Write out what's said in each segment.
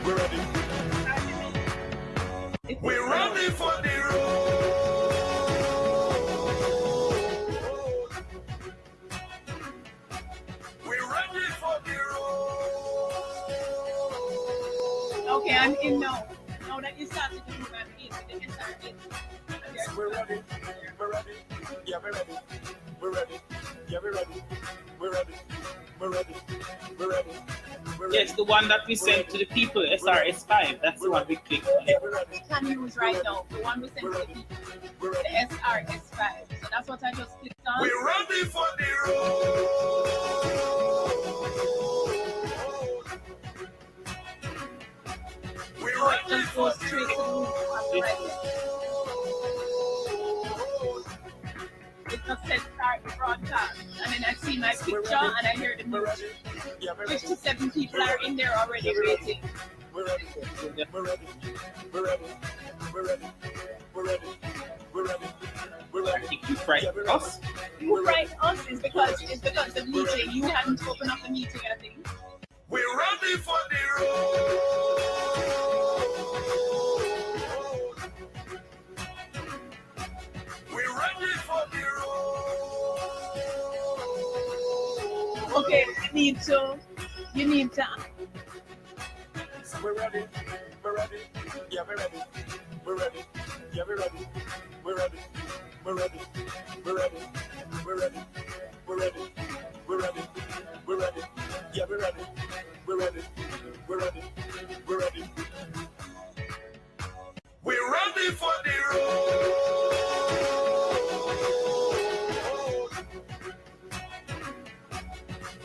We're ready. We're ready for the road. We're ready for the road. Okay, I'm in now. Now that you started to move, I'm in. Then you start in. We're ready. We're ready. Yeah, we're ready. We're ready. Yeah, we're ready. We're ready. We're ready. We're ready. Yes, the one that we sent to the people, SRS5. That's the one we clicked on. We can use right now. The one we sent to the people. The SRS5. So that's what I just clicked on. We're ready for the road. We're So it ready just for goes the straight to the road. right there. It just says start the broadcast. And then I see my picture and I hear the music. 57 people are in there already waiting. We're ready. We're ready. We're ready. We're ready. We're ready. We're ready. We're ready. I think you frightened us. You frightened us is because the meeting, you hadn't opened up the meeting, I think. We're ready for the road. We're ready for the road. Okay, you need to. We're ready. We're ready. Yeah, we're ready. We're ready. Yeah, we're ready. We're ready. We're ready. We're ready. We're ready. We're ready. We're ready. We're ready. Yeah, we're ready. We're ready. We're ready. We're ready. We're ready for the road.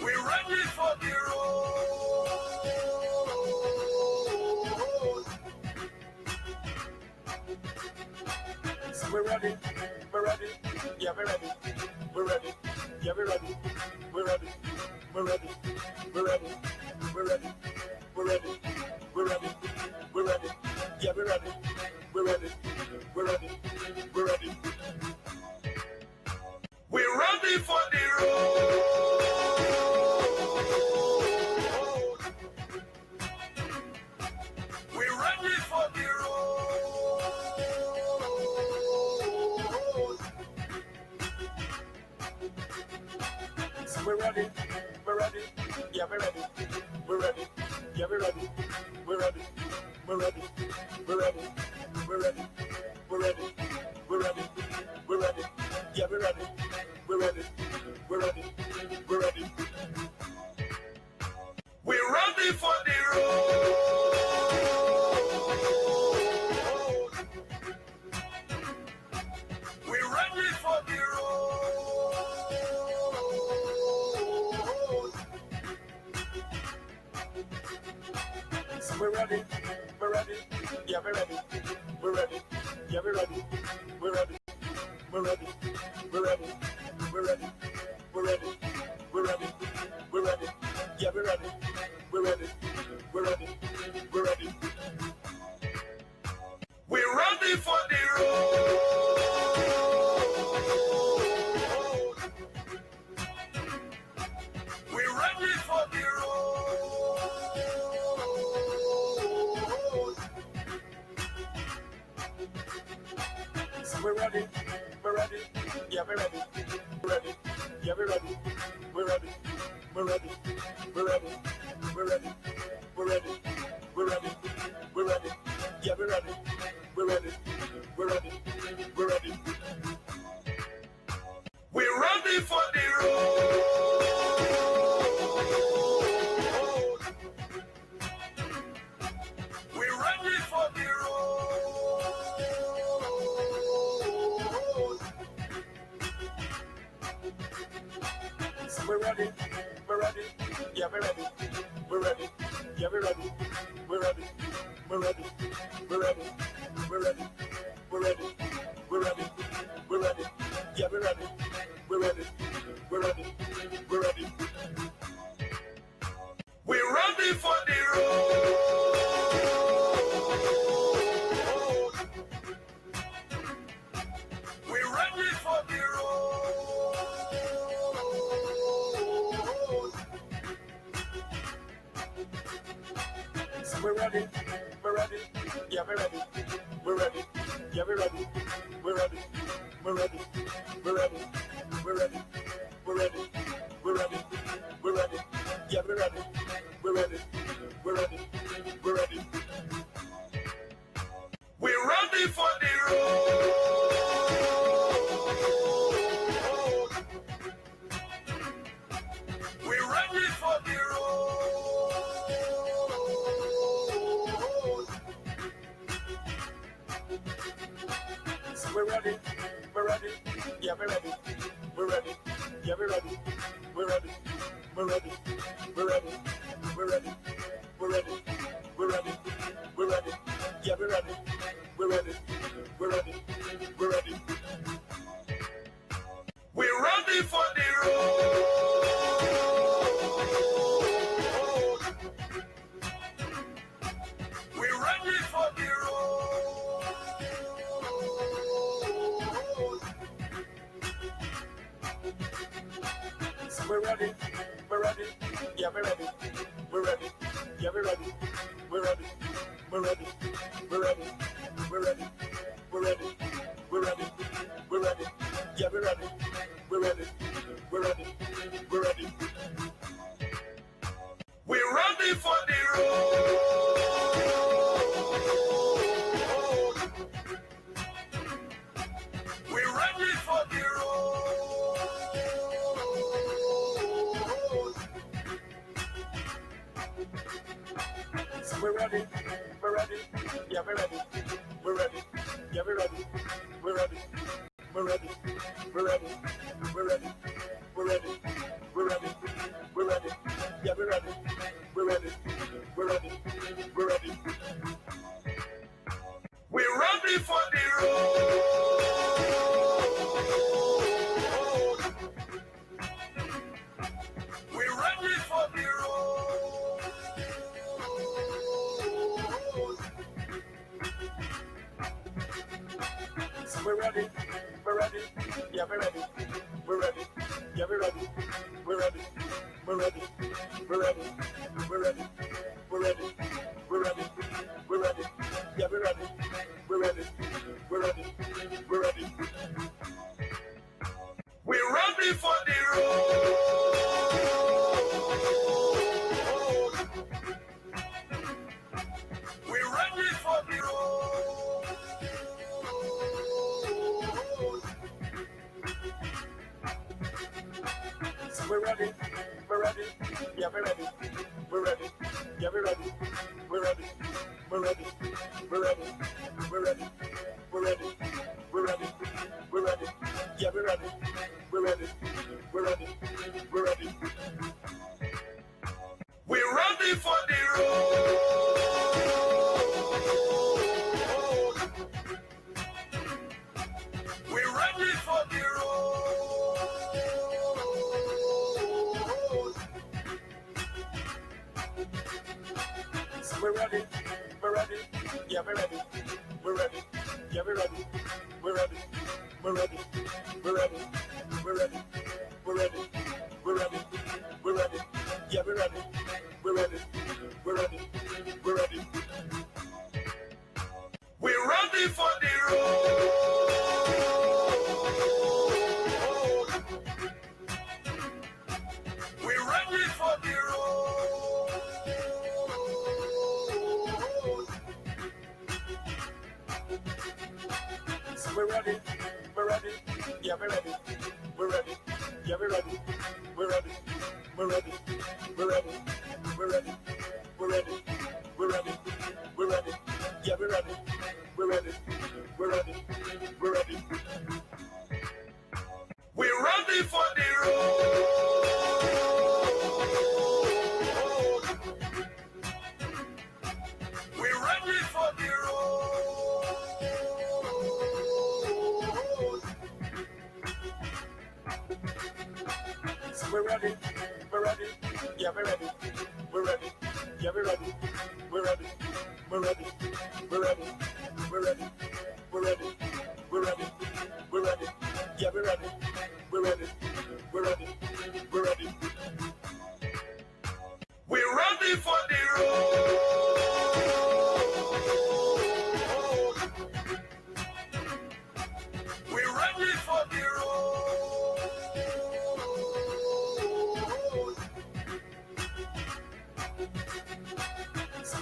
We're ready for the road. We're ready. We're ready. Yeah, we're ready. We're ready. Yeah, we're ready. We're ready. We're ready. We're ready. We're ready. We're ready. We're ready. We're ready. Yeah, we're ready. We're ready. We're ready. We're ready. We're ready for the road. We're ready for the road. We're ready. We're ready. Yeah, we're ready. We're ready. Yeah, we're ready. We're ready. We're ready. We're ready. We're ready. We're ready. We're ready. We're ready. Yeah, we're ready. We're ready. We're ready. We're ready. We're ready for the road. We're ready for the road. We're ready. We're ready. Yeah, we're ready. We're ready. Yeah, we're ready. We're ready. We're ready. We're ready. We're ready. We're ready. We're ready. We're ready. Yeah, we're ready. We're ready. We're ready. We're ready. We're ready for the road. We're ready for the road. We're ready. We're ready. Yeah, we're ready. We're ready. Yeah, we're ready. We're ready. We're ready. We're ready. We're ready. We're ready. We're ready. We're ready. Yeah, we're ready. We're ready. We're ready. We're ready. We're ready for the road. We're ready for the road. We're ready. We're ready. Yeah, we're ready. We're ready. Yeah, we're ready. We're ready. We're ready. We're ready. We're ready. We're ready. We're ready. We're ready. Yeah, we're ready. We're ready. We're ready. We're ready. We're ready for the road. We're ready for the road. We're ready. We're ready. Yeah, we're ready. We're ready. Yeah, we're ready. We're ready. We're ready. We're ready. We're ready. We're ready. We're ready. We're ready. Yeah, we're ready. We're ready. We're ready. We're ready. We're ready for the road. We're ready for the road. So we're ready. We're ready. Yeah, we're ready. We're ready. Yeah, we're ready. We're ready. We're ready. We're ready. We're ready. We're ready. We're ready. We're ready. Yeah, we're ready. We're ready. We're ready. We're ready. We're ready for the road. We're ready for the road. So we're ready. We're ready. Yeah, we're ready. We're ready. Yeah, we're ready. We're ready. We're ready. We're ready. We're ready. We're ready. We're ready. We're ready. Yeah, we're ready. We're ready. We're ready. We're ready. We're ready for the road. We're ready for the road. So we're ready. We're ready. Yeah, we're ready. We're ready. Yeah, we're ready. We're ready. We're ready. We're ready. We're ready. We're ready. We're ready. We're ready. Yeah, we're ready. We're ready. We're ready. We're ready. We're ready for the road. We're ready for the road. So we're ready. We're ready. Yeah, we're ready. We're ready. Yeah, we're ready. We're ready. We're ready. We're ready. We're ready. We're ready. We're ready. We're ready. Yeah, we're ready. We're ready. We're ready. We're ready. We're ready for the road. We're ready for the road. So we're ready. We're ready. Yeah, we're ready. We're ready. Yeah, we're ready. We're ready. We're ready. We're ready. We're ready. We're ready. We're ready. We're ready. Yeah, we're ready. We're ready. We're ready. We're ready. We're ready for the road. We're ready for the road. So we're ready. We're ready. Yeah, we're ready. We're ready. Yeah, we're ready. We're ready. We're ready. We're ready. We're ready. We're ready. We're ready. We're ready. Yeah, we're ready. We're ready. We're ready. We're ready. We're ready for the road. We're ready for the road. So we're ready. We're ready. Yeah, we're ready. We're ready. Yeah, we're ready. We're ready. We're ready. We're ready. We're ready. We're ready. We're ready. We're ready. Yeah, we're ready. We're ready. We're ready. We're ready. We're ready for the road. We're ready for the road. So we're ready. We're ready. Yeah, we're ready. We're ready. Yeah, we're ready. We're ready. We're ready. We're ready. We're ready. We're ready. We're ready. We're ready. Yeah, we're ready. We're ready. We're ready. We're ready. We're ready for the road.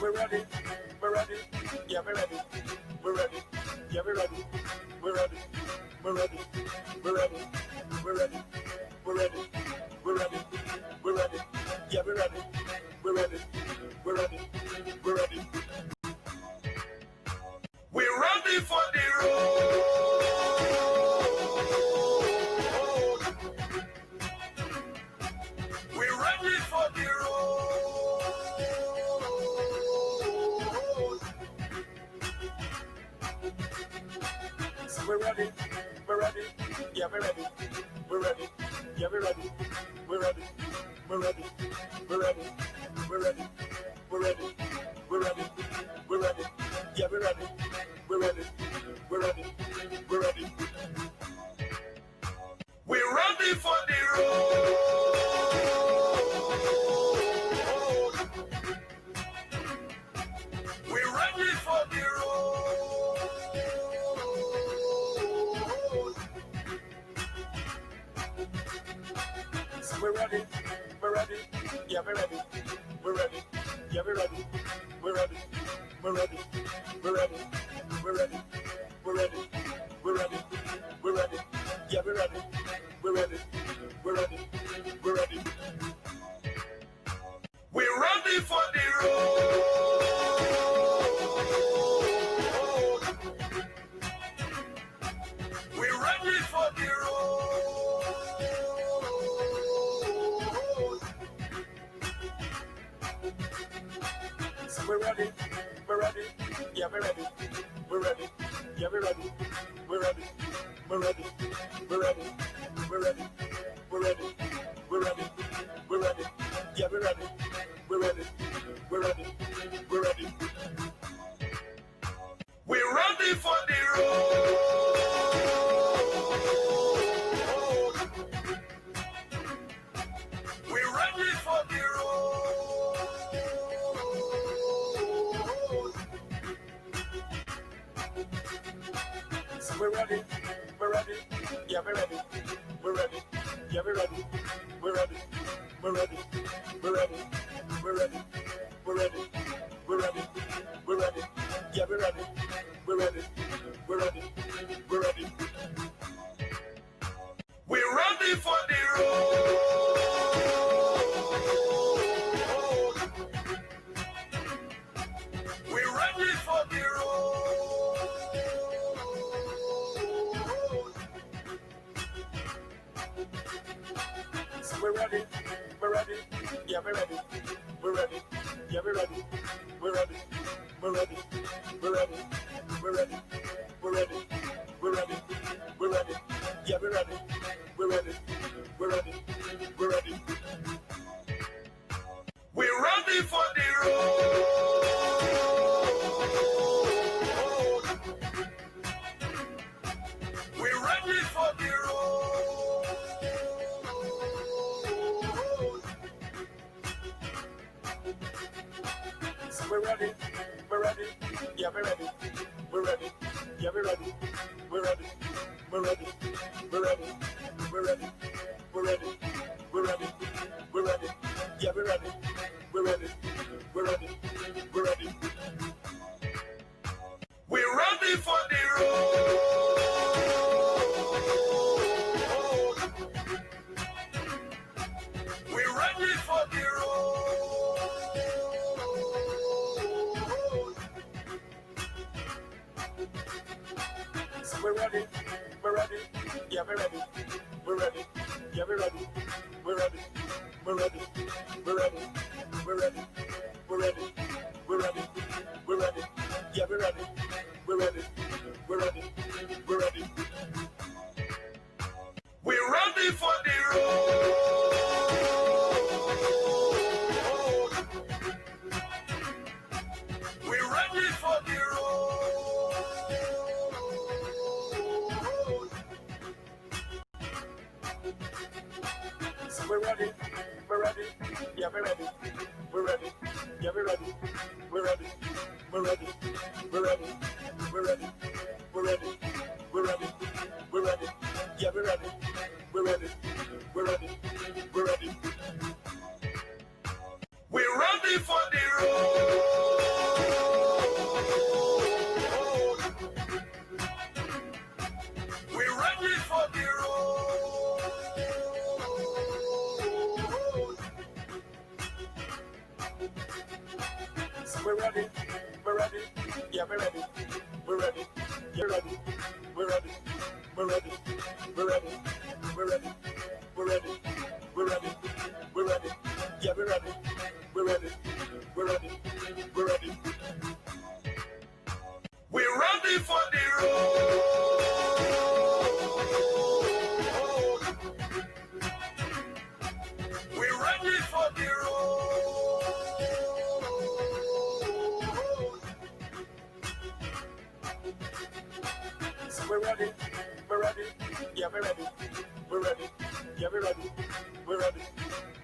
We're ready. We're ready. Yeah, we're ready. We're ready. Yeah, we're ready. We're ready. We're ready. We're ready. We're ready. We're ready. We're ready. We're ready. Yeah, we're ready. We're ready. We're ready. We're ready. We're ready for the road. We're ready for the road. We're ready. We're ready. Yeah, we're ready. We're ready. Yeah, we're ready. We're ready. We're ready. We're ready. We're ready. We're ready. We're ready. We're ready. Yeah, we're ready. We're ready. We're ready. We're ready. We're ready for the road. We're ready for the road. We're ready. We're ready. Yeah, we're ready. We're ready. Yeah, we're ready. We're ready. We're ready. We're ready. We're ready. We're ready. We're ready. We're ready. Yeah, we're ready. We're ready. We're ready. We're ready. We're ready for the road. We're ready for the road. We're ready. We're ready. Yeah, we're ready. We're ready. Yeah, we're ready. We're ready. We're ready. We're ready. We're ready. We're ready. We're ready. We're ready. Yeah, we're ready. We're ready. We're ready. We're ready. We're ready for the road. We're ready for the road. We're ready. We're ready. Yeah, we're ready. We're ready. Yeah, we're ready. We're ready. We're ready. We're ready. We're ready. We're ready. We're ready. We're ready. Yeah, we're ready. We're ready. We're ready. We're ready. We're ready for the road. We're ready for the road. We're ready. We're ready. Yeah, we're ready. We're ready. Yeah, we're ready. We're ready. We're ready. We're ready. We're ready. We're ready. We're ready. We're ready. Yeah, we're ready. We're ready. We're ready. We're ready. We're ready for the road. We're ready for the road. We're ready. We're ready. Yeah, we're ready. We're ready. Yeah, we're ready. We're ready. We're ready. We're ready. We're ready. We're ready. We're ready. We're ready. Yeah, we're ready. We're ready. We're ready. We're ready. We're ready for the road. We're ready for the road. We're ready. We're ready. Yeah, we're ready. We're ready. Yeah, we're ready. We're ready. We're ready. We're ready. We're ready. We're ready. We're ready. We're ready. Yeah, we're ready. We're ready. We're ready. We're ready. We're ready for the road. We're ready for the road. We're ready. We're ready. Yeah, we're ready. We're ready. Yeah, we're ready. We're ready. We're ready. We're ready. We're ready. We're ready. We're ready. We're ready. Yeah, we're ready. We're ready. We're ready. We're ready. We're ready for the road. ready. Yeah, we're ready. We're ready. You're ready. We're ready. We're ready. We're ready. We're ready. We're ready. We're ready. We're ready. Yeah, we're ready. We're ready. We're ready. We're ready. We're ready for the road. We're ready for the road. So we're ready. We're ready. Yeah, we're ready. We're ready. Yeah, we're ready. We're ready.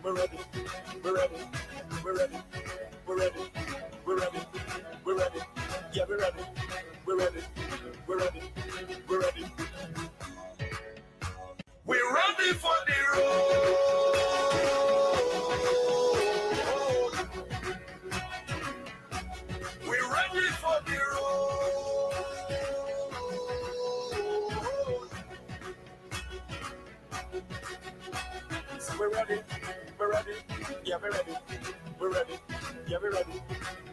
We're ready. We're ready. We're ready. We're ready. We're ready. We're ready. Yeah, we're ready. We're ready. We're ready. We're ready. We're ready for the road. We're ready for the road. So we're ready. We're ready. Yeah, we're ready. We're ready. Yeah, we're ready.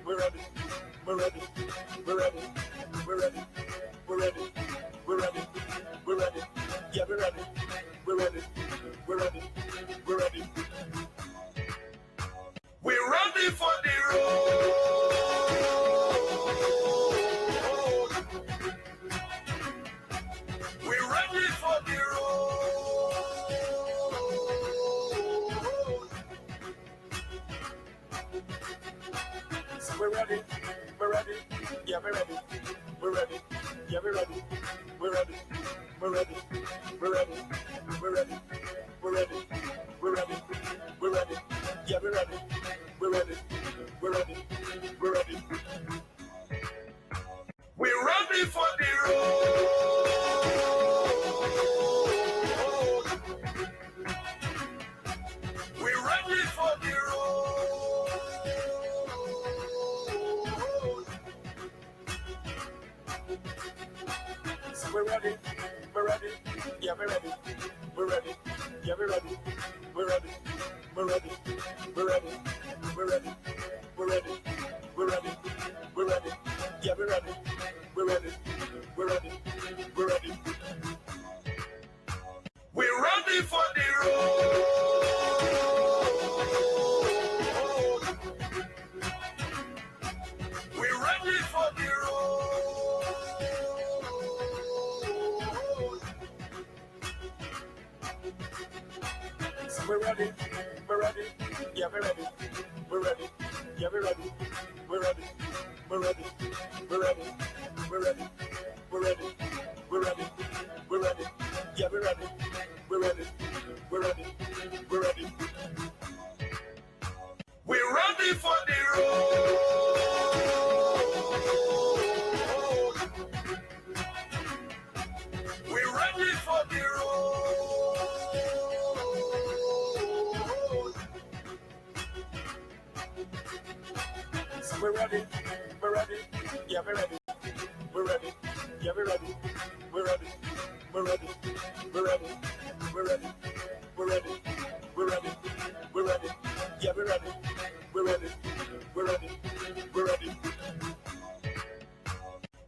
We're ready. We're ready. We're ready. We're ready. We're ready. We're ready. We're ready. Yeah, we're ready. We're ready. We're ready. We're ready. We're ready for the road. We're ready for the road. So we're ready. We're ready. Yeah, we're ready. We're ready. Yeah, we're ready. We're ready. We're ready. We're ready. We're ready. We're ready. We're ready. We're ready. Yeah, we're ready. We're ready. We're ready. We're ready. We're ready for the road. We're ready for the road. So we're ready. We're ready. Yeah, we're ready. We're ready. Yeah, we're ready. We're ready. We're ready. We're ready. We're ready. We're ready. We're ready. We're ready. Yeah, we're ready. We're ready. We're ready. We're ready. We're ready for the road. We're ready for the road. So we're ready. We're ready. Yeah, we're ready. We're ready. Yeah, we're ready. We're ready. We're ready. We're ready. We're ready. We're ready. We're ready. We're ready. Yeah, we're ready. We're ready. We're ready. We're ready. We're ready for the road. We're ready for the road. So we're ready. We're ready. Yeah, we're ready. We're ready. Yeah, we're ready. We're ready. We're ready. We're ready. We're ready. We're ready. We're ready. We're ready. Yeah, we're ready. We're ready. We're ready. We're ready.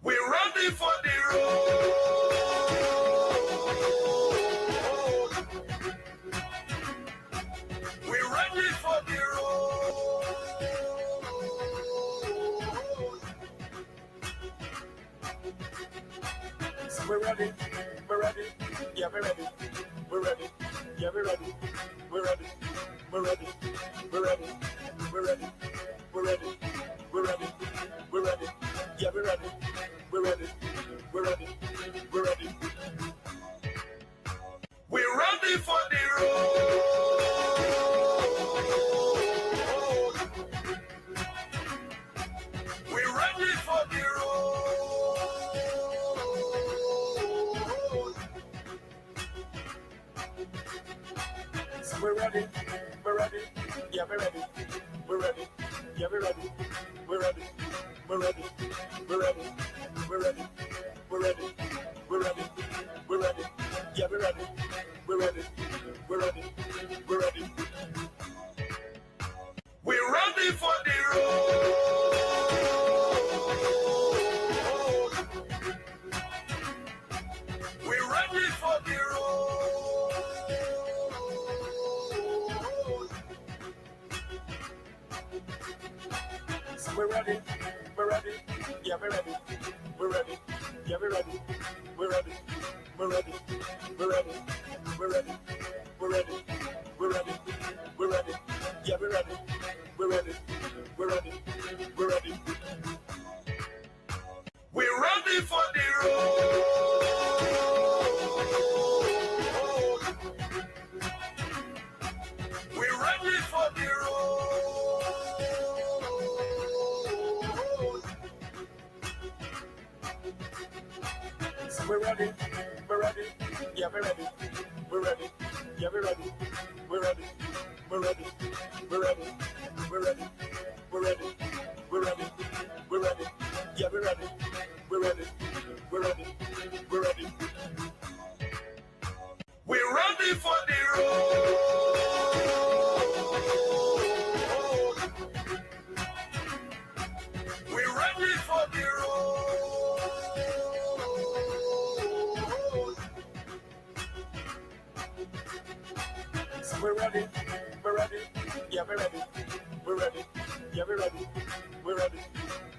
We're ready for the road. We're ready for the road. So we're ready. We're ready. Yeah, we're ready. We're ready. Yeah, we're ready. We're ready. We're ready. We're ready. We're ready. We're ready. We're ready. We're ready. Yeah, we're ready. We're ready. We're ready. We're ready. We're ready for the road. We're ready for the road. So we're ready. We're ready. Yeah, we're ready. We're ready. Yeah, we're ready. We're ready. We're ready. We're ready. We're ready. We're ready. We're ready. We're ready. Yeah, we're ready. We're ready. We're ready. We're ready. We're ready for the road. Yeah, we're ready. We're ready. Yeah, we're ready. We're ready. We're ready. We're ready. We're ready. We're ready. We're ready. We're ready. Yeah, we're ready. We're ready. We're ready. We're ready. We're ready for the road. We're ready for the road. We're ready. We're ready. Yeah, we're ready. We're ready. Yeah, we're ready. We're ready. We're ready. We're ready. We're ready. We're ready. We're ready. We're ready. Yeah, we're ready. We're ready. We're ready. We're ready. We're ready for the road. We're ready for the road. We're ready. We're ready. Yeah, we're ready. We're ready. Yeah, we're ready. We're ready.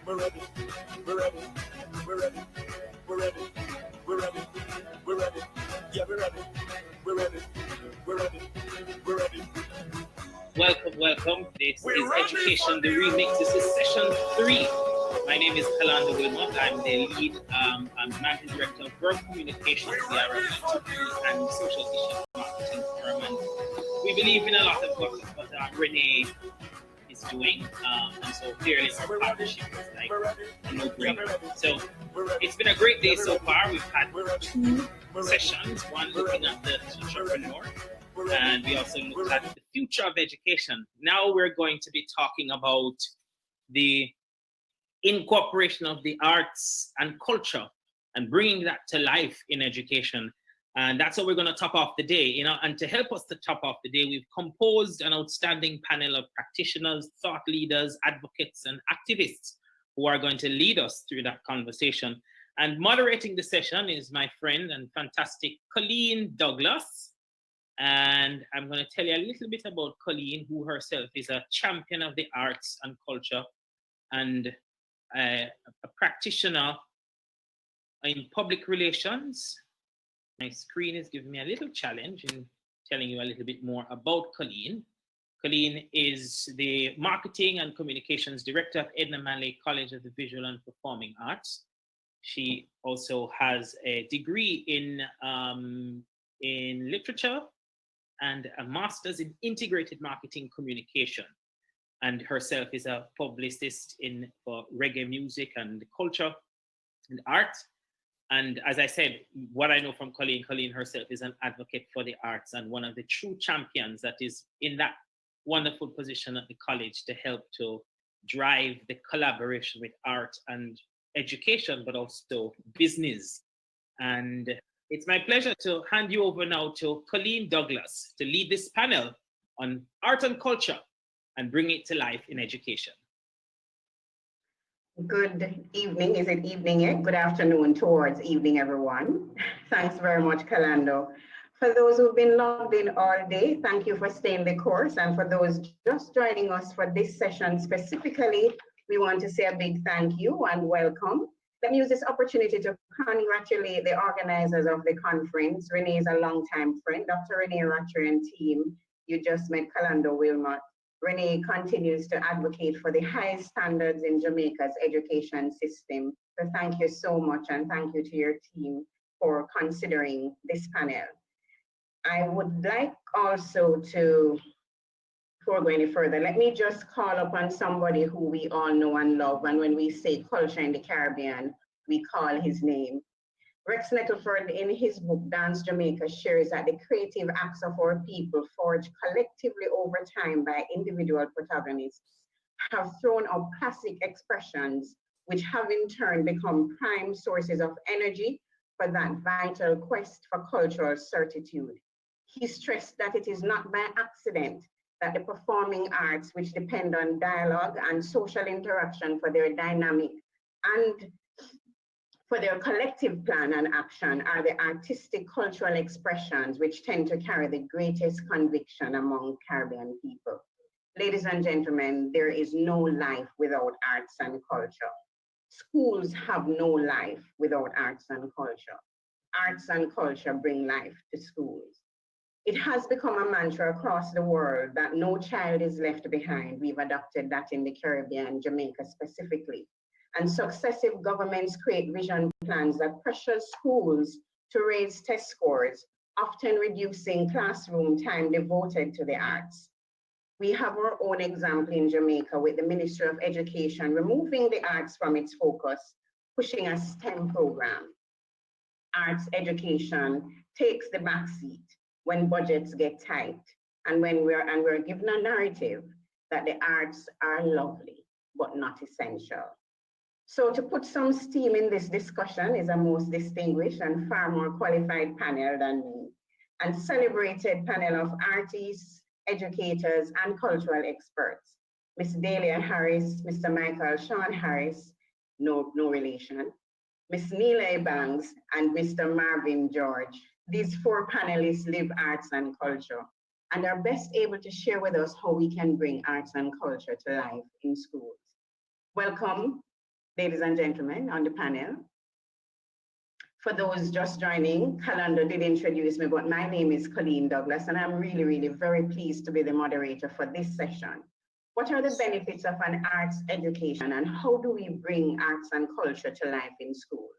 We're ready. We're ready. We're ready. We're ready. We're ready. We're ready. Yeah, we're ready. We're ready. We're ready. We're ready. Welcome, welcome. This is Education, the Remix. This is session 3. My name is Coleen Wilmot. I'm the lead and managing director of Work Communications, the and social issue marketing firm. And we believe in a lot of what Renee is doing. And so clearly our partnership is like a no-brainer. So it's been a great day so far. We've had 2 sessions, one looking at the entrepreneur, and we also looked at the future of education. Now we're going to be talking about the incorporation of the arts and culture and bringing that to life in education. And that's how we're going to top off the day, and to help us to top off the day, we've composed an outstanding panel of practitioners, thought leaders, advocates, and activists who are going to lead us through that conversation. And moderating the session is my friend and fantastic Coleen Douglas. And I'm going to tell you a little bit about Coleen, who herself is a champion of the arts and culture and a practitioner in public relations. My screen is giving me a little challenge in telling you a little bit more about Coleen. Coleen is the Marketing and Communications Director at Edna Manley College of the Visual and Performing Arts. She also has a degree in literature and a master's in integrated marketing communication. And herself is a publicist for reggae music and culture and art. And as I said, what I know from Coleen herself is an advocate for the arts and one of the true champions that is in that wonderful position at the college to help to drive the collaboration with art and education, but also business. And it's my pleasure to hand you over now to Coleen Douglas to lead this panel on art and culture and bring it to life in education. Good evening. Is it evening yet? Good afternoon towards evening, everyone. Thanks very much, Kalando. For those who've been logged in all day, thank you for staying the course. And for those just joining us for this session specifically, we want to say a big thank you and welcome. Let me use this opportunity to congratulate the organizers of the conference. Renee is a longtime friend, Dr. Renee Ratcher and team. You just met Kalando Wilmot. Renee continues to advocate for the highest standards in Jamaica's education system. So thank you so much, and thank you to your team for considering this panel. I would like also to, before going any further, let me just call upon somebody who we all know and love, and when we say culture in the Caribbean, we call his name. Rex Nettleford, in his book, Dance Jamaica, shares that the creative acts of our people forged collectively over time by individual protagonists have thrown up classic expressions, which have in turn become prime sources of energy for that vital quest for cultural certitude. He stressed that it is not by accident that the performing arts, which depend on dialogue and social interaction for their dynamic and for their collective plan and action, are the artistic cultural expressions which tend to carry the greatest conviction among Caribbean people. Ladies and gentlemen, there is no life without arts and culture. Schools have no life without arts and culture. Arts and culture bring life to schools. It has become a mantra across the world that no child is left behind. We've adopted that in the Caribbean, Jamaica specifically. And successive governments create vision plans that pressure schools to raise test scores, often reducing classroom time devoted to the arts. We have our own example in Jamaica with the Ministry of Education removing the arts from its focus, pushing a STEM program. Arts education takes the backseat when budgets get tight and when we're given a narrative that the arts are lovely but not essential. So to put some steam in this discussion is a most distinguished and far more qualified panel than me, and celebrated panel of artists, educators, and cultural experts. Miss Dahlia Harris, Mr. Michael Sean Harris, no relation, Miss Neila Ebanks, and Mr. Marvin George. These four panelists live arts and culture and are best able to share with us how we can bring arts and culture to life in schools. Welcome, ladies and gentlemen, on the panel. For those just joining, Calendar did introduce me, but my name is Coleen Douglas, and I'm really very pleased to be the moderator for this session. What are the benefits of an arts education, and how do we bring arts and culture to life in schools?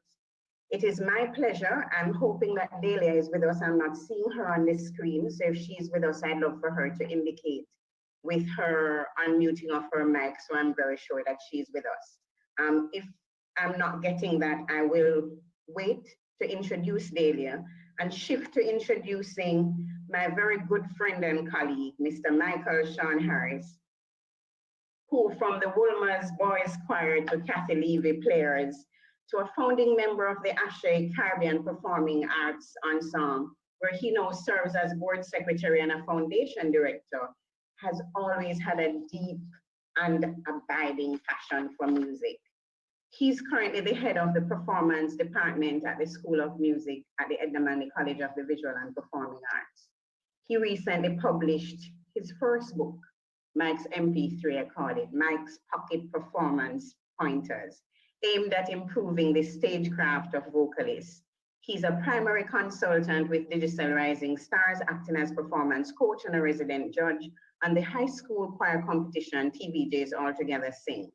It is my pleasure. I'm hoping that Dahlia is with us. I'm not seeing her on the screen, so if she's with us, I'd love for her to indicate with her unmuting of her mic, so I'm very sure that she's with us. If I'm not getting that, I will wait to introduce Dahlia and shift to introducing my very good friend and colleague, Mr. Michael Sean Harris, who from the Woolmer's Boys Choir to Kathy Levy Players to a founding member of the Ashe Caribbean Performing Arts Ensemble, where he now serves as board secretary and a foundation director, has always had a deep and abiding passion for music. He's currently the head of the performance department at the School of Music at the Edna Manley College of the Visual and Performing Arts. He recently published his first book, Mike's MP3, I call it, Mike's Pocket Performance Pointers, aimed at improving the stagecraft of vocalists. He's a primary consultant with Digital Rising Stars, acting as performance coach and a resident judge on the high school choir competition TBJ's All Together Sing.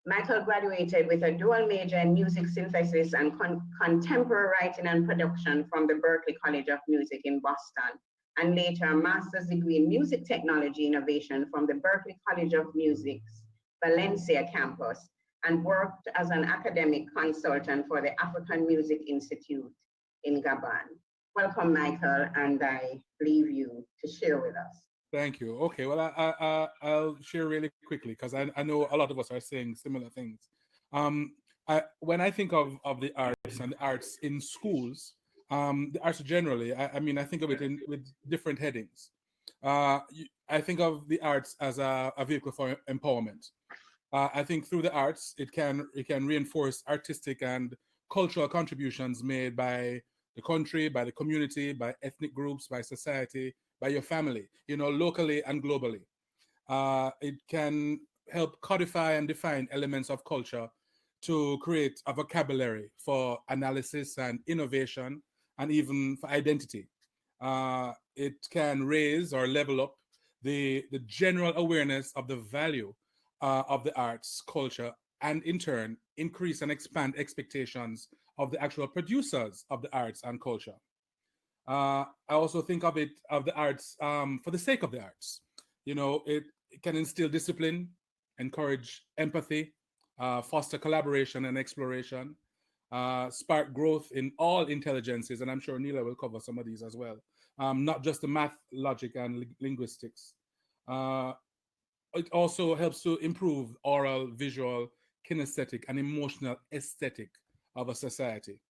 Michael graduated with a dual major in music synthesis and contemporary writing and production from the Berklee College of Music in Boston, and later a master's degree in music technology innovation from the Berklee College of Music's Valencia campus, and worked as an academic consultant for the African Music Institute in Gabon. Welcome, Michael, and I leave you to share with us. Thank you. Okay, well, I'll share really quickly because I know a lot of us are saying similar things. When I think of the arts and the arts in schools, the arts generally, I mean, I think of it with different headings. I think of the arts as a vehicle for empowerment. I think through the arts, it can reinforce artistic and cultural contributions made by the country, by the community, by ethnic groups, by society, by your family, locally and globally. It can help codify and define elements of culture to create a vocabulary for analysis and innovation, and even for identity. It can raise or level up the general awareness of the value of the arts, culture, and in turn, increase and expand expectations of the actual producers of the arts and culture. I also think of the arts for the sake of the arts. It can instill discipline, encourage empathy, foster collaboration and exploration, spark growth in all intelligences, and I'm sure Neila will cover some of these as well, not just the math, logic, and linguistics. It also helps to improve oral, visual, kinesthetic, and emotional aesthetic of a society.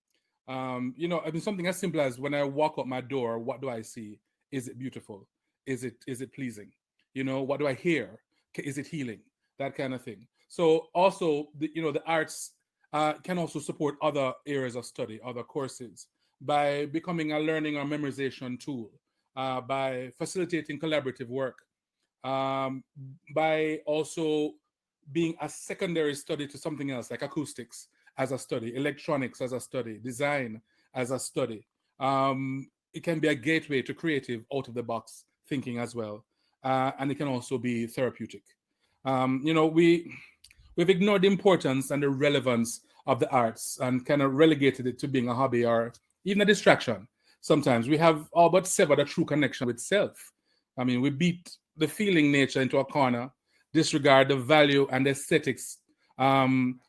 I mean, something as simple as when I walk out my door, what do I see? Is it beautiful? Is it pleasing? What do I hear? Is it healing? That kind of thing. So also, the arts can also support other areas of study, other courses, by becoming a learning or memorization tool, by facilitating collaborative work, by also being a secondary study to something else, like acoustics as a study, electronics as a study, design as a study. It can be a gateway to creative, out-of-the-box thinking as well. And it can also be therapeutic. We've ignored the importance and the relevance of the arts and kind of relegated it to being a hobby or even a distraction. Sometimes we have all but severed a true connection with self. I mean, we beat the feeling nature into a corner, disregard the value and aesthetics, and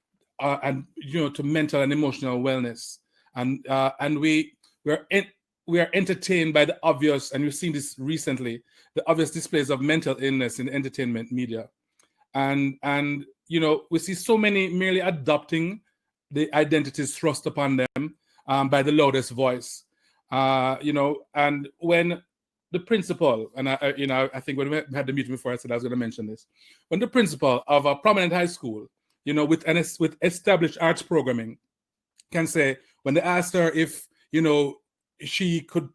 to mental and emotional wellness, and we are entertained by the obvious, and we've seen this recently, the obvious displays of mental illness in the entertainment media, and we see so many merely adopting the identities thrust upon them by the loudest voice, and when the principal, and I think when we had the meeting before, I said I was going to mention this. When the principal of a prominent high school, with established arts programming, can say, when they asked her if she could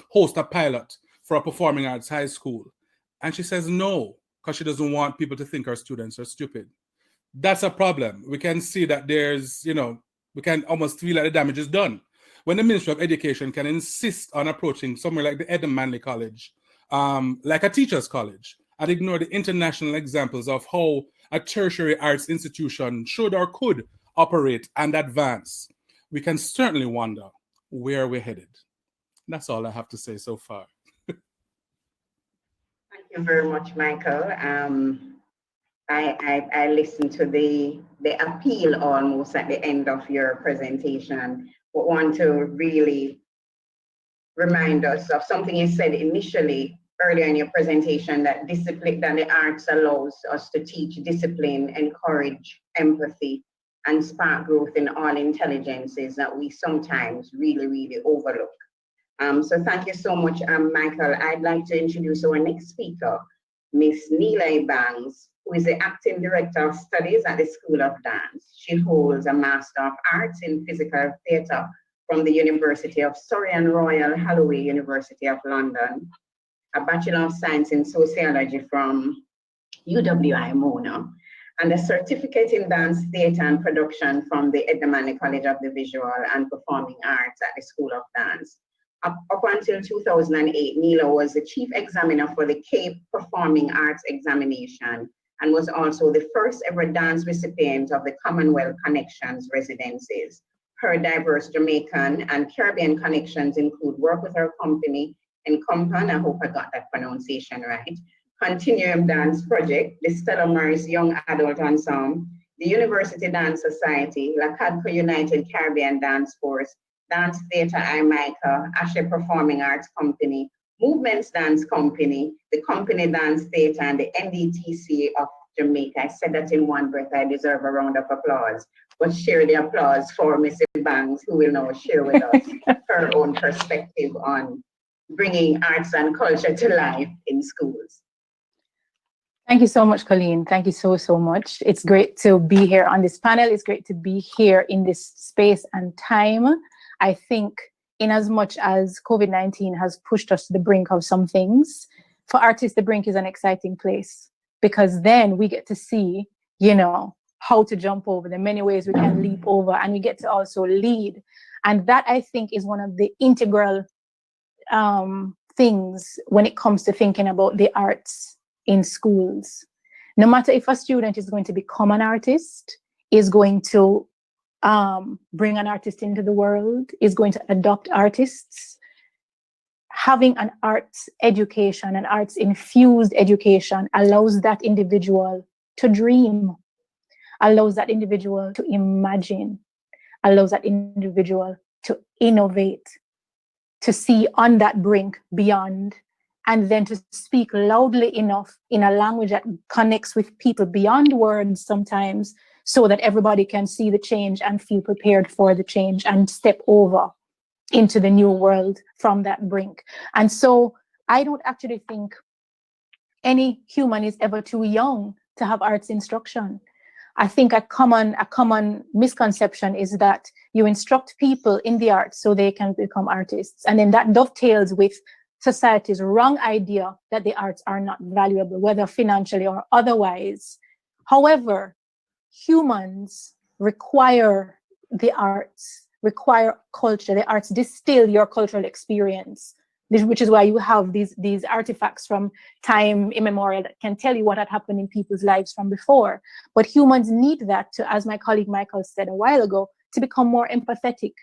host a pilot for a performing arts high school, and she says no because she doesn't want people to think her students are stupid. That's a problem. We can see that there's, we can almost feel like the damage is done. When the Ministry of Education can insist on approaching somewhere like the Edinburgh College, like a teacher's college, and ignore the international examples of how a tertiary arts institution should or could operate and advance, we can certainly wonder where we're headed. That's all I have to say so far. Thank you very much, Michael. I listened to the appeal almost at the end of your presentation, but want to really remind us of something you said initially earlier in your presentation, that discipline, that the arts allows us to teach discipline, encourage empathy, and spark growth in all intelligences that we sometimes really, really overlook. So thank you so much, Michael. I'd like to introduce our next speaker, Miss Neila Ebanks, who is the Acting Director of Studies at the School of Dance. She holds a Master of Arts in Physical Theatre from the University of Surrey and Royal Holloway University of London, a Bachelor of Science in Sociology from UWI Mona, and a Certificate in Dance, Theatre and Production from the Edinburgh College of the Visual and Performing Arts at the School of Dance. Up until 2008, Neila was the Chief Examiner for the Cape Performing Arts Examination and was also the first ever dance recipient of the Commonwealth Connections residencies. Her diverse Jamaican and Caribbean connections include work with her company, Encompass, I hope I got that pronunciation right, Continuum Dance Project, the Stella Maris Young Adult Ensemble, the University Dance Society, La Cadco United Caribbean Dance Force, Dance Theatre Jamaica, Ashe Performing Arts Company, Movements Dance Company, the Company Dance Theatre, and the NDTC of Jamaica. I said that in one breath. I deserve a round of applause. But share the applause for Ms. Ebanks, who will now share with us her own perspective on bringing arts and culture to life in schools. Thank you so much, Coleen. Thank you so, so much. It's great to be here on this panel. It's great to be here in this space and time. I think in as much as COVID-19 has pushed us to the brink of some things, for artists, the brink is an exciting place, because then we get to see, how to jump over the many ways we can leap over, and we get to also lead. And that, I think, is one of the integral things when it comes to thinking about the arts in schools. No matter if a student is going to become an artist, is going to bring an artist into the world, is going to adopt artists, having an arts education, an arts infused education allows that individual to dream, allows that individual to imagine, allows that individual to innovate, to see on that brink beyond, and then to speak loudly enough in a language that connects with people beyond words sometimes, so that everybody can see the change and feel prepared for the change and step over into the new world from that brink. And so I don't actually think any human is ever too young to have arts instruction. I think a common misconception is that you instruct people in the arts so they can become artists. And then that dovetails with society's wrong idea that the arts are not valuable, whether financially or otherwise. However, humans require the arts, require culture. The arts distill your cultural experience, which is why you have these artifacts from time immemorial that can tell you what had happened in people's lives from before. But humans need that to, as my colleague Michael said a while ago, to become more empathetic,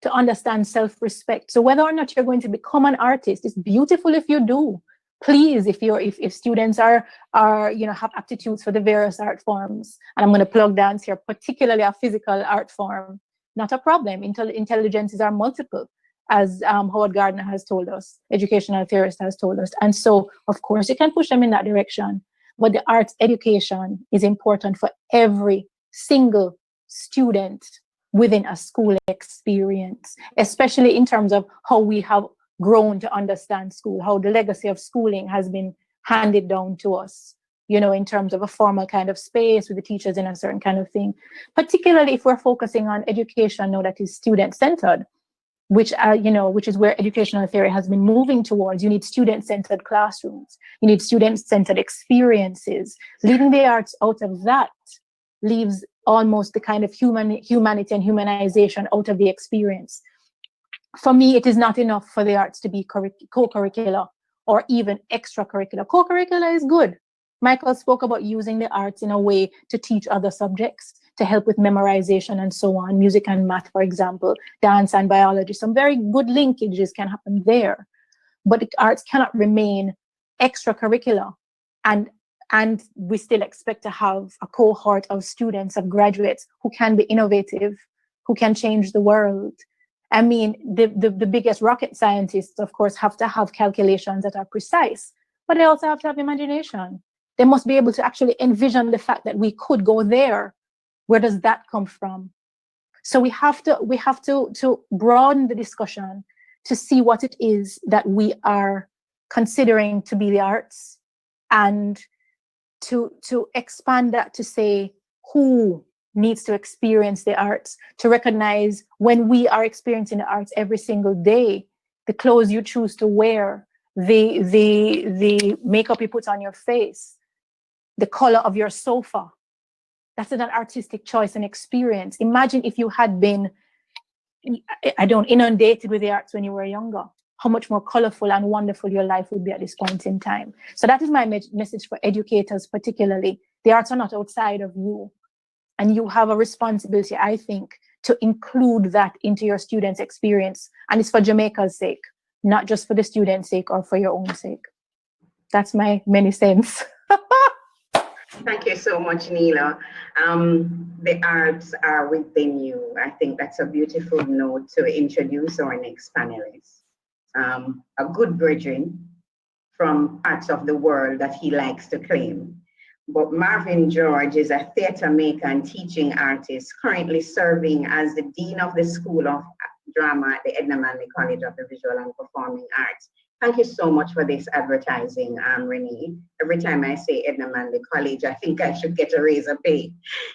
to understand self-respect. So whether or not you're going to become an artist, it's beautiful if you do. Please, if students are have aptitudes for the various art forms, and I'm going to plug dance here, particularly a physical art form, not a problem. Intelligences are multiple, as Howard Gardner has told us, educational theorist has told us. And so, of course, you can push them in that direction. But the arts education is important for every single student within a school experience, especially in terms of how we have grown to understand school, how the legacy of schooling has been handed down to us, in terms of a formal kind of space with the teachers in a certain kind of thing, particularly if we're focusing on education now that is student-centered, which is where educational theory has been moving towards. You need student-centered classrooms. You need student-centered experiences. Leaving the arts out of that leaves almost the kind of humanity and humanization out of the experience. For me, it is not enough for the arts to be co-curricular or even extracurricular. Co-curricular is good. Michael spoke about using the arts in a way to teach other subjects, to help with memorization and so on, music and math, for example, dance and biology. Some very good linkages can happen there. But the arts cannot remain extracurricular. And we still expect to have a cohort of students, of graduates who can be innovative, who can change the world. I mean, the biggest rocket scientists, of course, have to have calculations that are precise, but they also have to have imagination. They must be able to actually envision the fact that we could go there. Where does that come from? So we have to broaden the discussion to see what it is that we are considering to be the arts, and to expand that to say who needs to experience the arts, to recognize when we are experiencing the arts every single day, the clothes you choose to wear, the makeup you put on your face, the color of your sofa. That's an artistic choice and experience. Imagine if you had been, inundated with the arts when you were younger, how much more colorful and wonderful your life would be at this point in time. So that is my message for educators, particularly. The arts are not outside of you. And you have a responsibility, I think, to include that into your students' experience. And it's for Jamaica's sake, not just for the students' sake or for your own sake. That's my many cents. Thank you so much, Neila. The arts are within you. I think that's a beautiful note to introduce our next panelist. A good brethren from parts of the world that he likes to claim. But Marvin George is a theater maker and teaching artist, currently serving as the Dean of the School of Drama at the Edna Manley College of the Visual and Performing Arts. Thank you so much for this advertising, Renee. Every time I say Edna Manley College, I think I should get a raise of pay.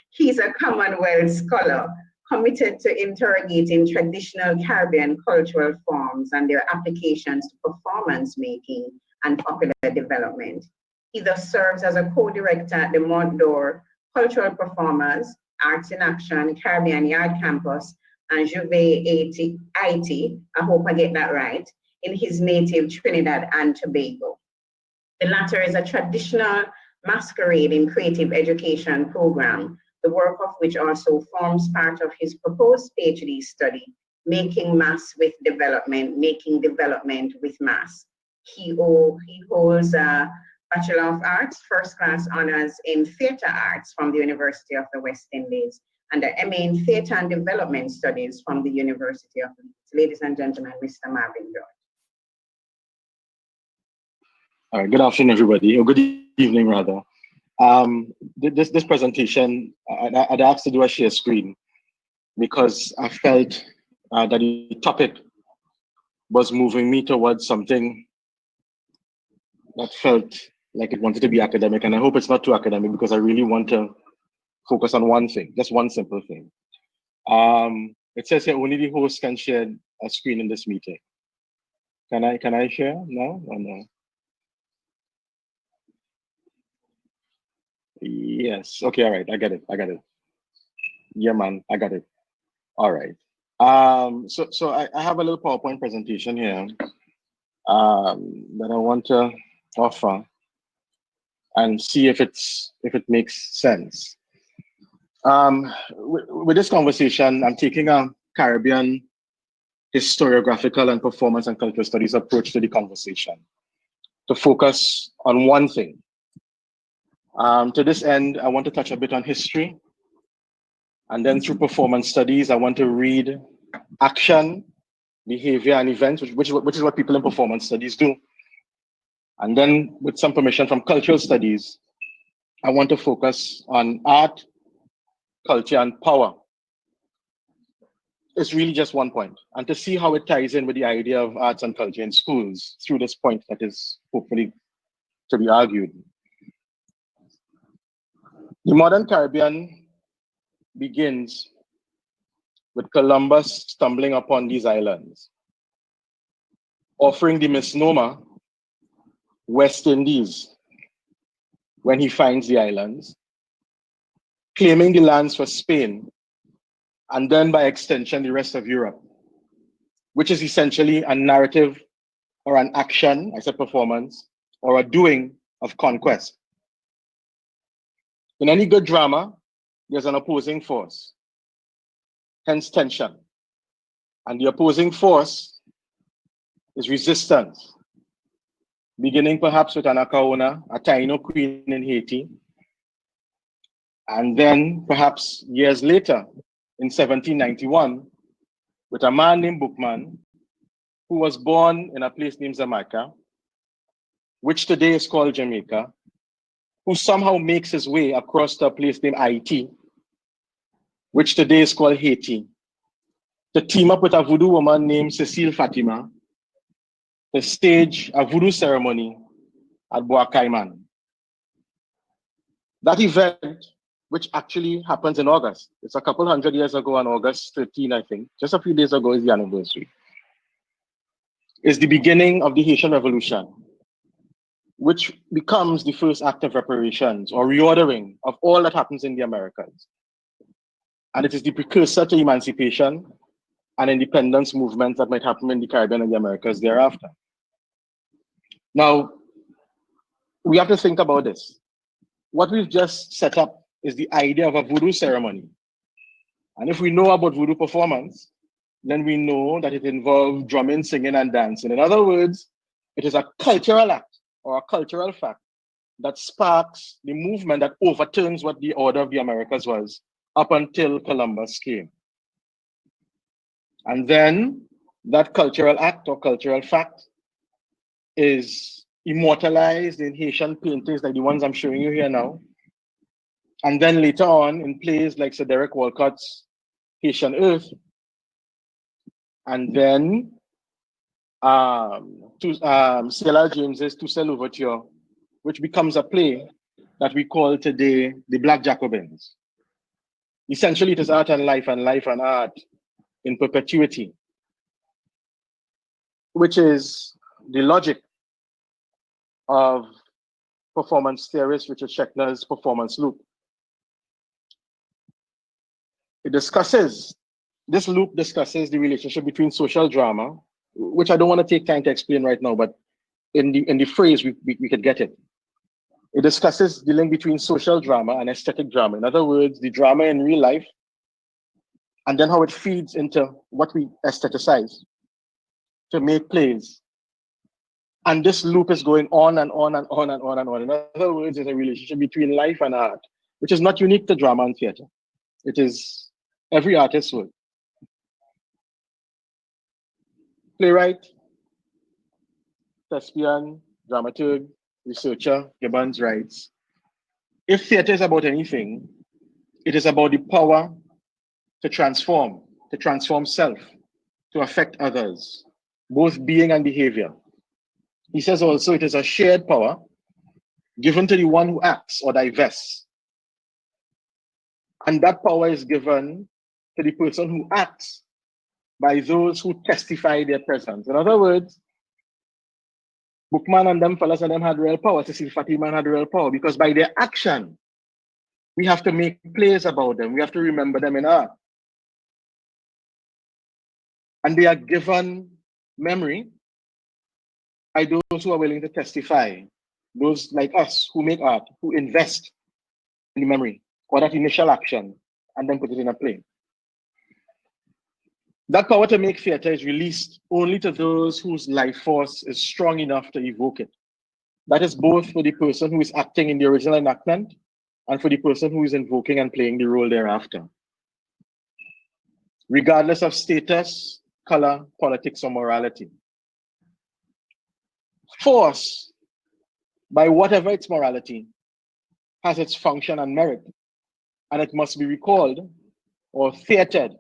He's a Commonwealth scholar, committed to interrogating traditional Caribbean cultural forms and their applications to performance making and popular development. He thus serves as a co-director at the Mont d'Or Cultural Performers, Arts in Action, Caribbean Yard Campus, and Juve Haiti, I hope I get that right, in his native Trinidad and Tobago. The latter is a traditional masquerade in creative education program, the work of which also forms part of his proposed PhD study, Making Mass with Development, Making Development with Mass. He holds a Bachelor of Arts, first class honors in theater arts from the University of the West Indies, and an MA in Theater and Development Studies from the University of Leeds. Ladies and gentlemen, Mr. Marvin George. All right, good afternoon, everybody, or good evening, rather. This presentation, I'd asked to do a share screen because I felt that the topic was moving me towards something that felt like it wanted to be academic, and I hope it's not too academic because I really want to focus on one thing, just one simple thing. It says here only the host can share a screen in this meeting. Can I share? No or no? Yes. Okay. All right. I get it. Yeah, man. I got it. All right. So I have a little PowerPoint presentation here that I want to offer and see if it makes sense. With this conversation, I'm taking a Caribbean historiographical and performance and cultural studies approach to the conversation to focus on one thing. To this end, I want to touch a bit on history. And then through performance studies, I want to read action, behavior, and events, which is what people in performance studies do. And then with some permission from cultural studies, I want to focus on art, culture, and power. It's really just one point. And to see how it ties in with the idea of arts and culture in schools through this point that is hopefully to be argued. The modern Caribbean begins with Columbus stumbling upon these islands, offering the misnomer West Indies when he finds the islands, claiming the lands for Spain, and then by extension, the rest of Europe, which is essentially a narrative or an action, I said performance, or a doing of conquest. In any good drama, there's an opposing force, hence tension. And the opposing force is resistance, beginning perhaps with Anacaona, a Taino queen in Haiti, and then perhaps years later, in 1791, with a man named Bookman, who was born in a place named Jamaica, which today is called Jamaica, who somehow makes his way across to a place named Haiti, which today is called Haiti, to team up with a voodoo woman named Cecile Fatima, to stage a voodoo ceremony at Bois-Caiman. That event, which actually happens in August, it's a couple hundred years ago on August 13, I think, just a few days ago is the anniversary, is the beginning of the Haitian Revolution, which becomes the first act of reparations or reordering of all that happens in the Americas. And it is the precursor to emancipation and independence movements that might happen in the Caribbean and the Americas thereafter. Now, we have to think about this. What we've just set up is the idea of a voodoo ceremony. And if we know about voodoo performance, then we know that it involves drumming, singing, and dancing. In other words, it is a cultural act or a cultural fact that sparks the movement that overturns what the order of the Americas was up until Columbus came. And then that cultural act or cultural fact is immortalized in Haitian paintings like the ones I'm showing you here now. And then later on in plays like Sir Derek Walcott's Haitian Earth. And then C.L.R. James's Toussaint Louverture, which becomes a play that we call today the Black Jacobins. Essentially, it is art and life and art in perpetuity, which is the logic of performance theorist Richard Schechner's performance loop. This loop discusses the relationship between social drama, which I don't want to take time to explain right now, but in the phrase, we could get it. It discusses the link between social drama and aesthetic drama. In other words, the drama in real life, and then how it feeds into what we aestheticize to make plays. And this loop is going on and on and on and on and on. In other words, there's a relationship between life and art, which is not unique to drama and theater. It is every artist's work. Playwright, thespian, dramaturg, researcher, Ebanks writes, if theater is about anything, it is about the power to transform self, to affect others, both being and behavior. He says also it is a shared power given to the one who acts or divests. And that power is given to the person who acts by those who testify their presence. In other words, Bookman and them fellas and them had real power. Cecile Fatima had real power because by their action, We have to make plays about them. We have to remember them in art. And they are given memory by those who are willing to testify, those like us who make art, who invest in the memory or that initial action and then put it in a play. That power to make theater is released only to those whose life force is strong enough to evoke it. That is both for the person who is acting in the original enactment and for the person who is invoking and playing the role thereafter. Regardless of status, color, politics, or morality. Force, by whatever its morality, has its function and merit, and it must be recalled or theatered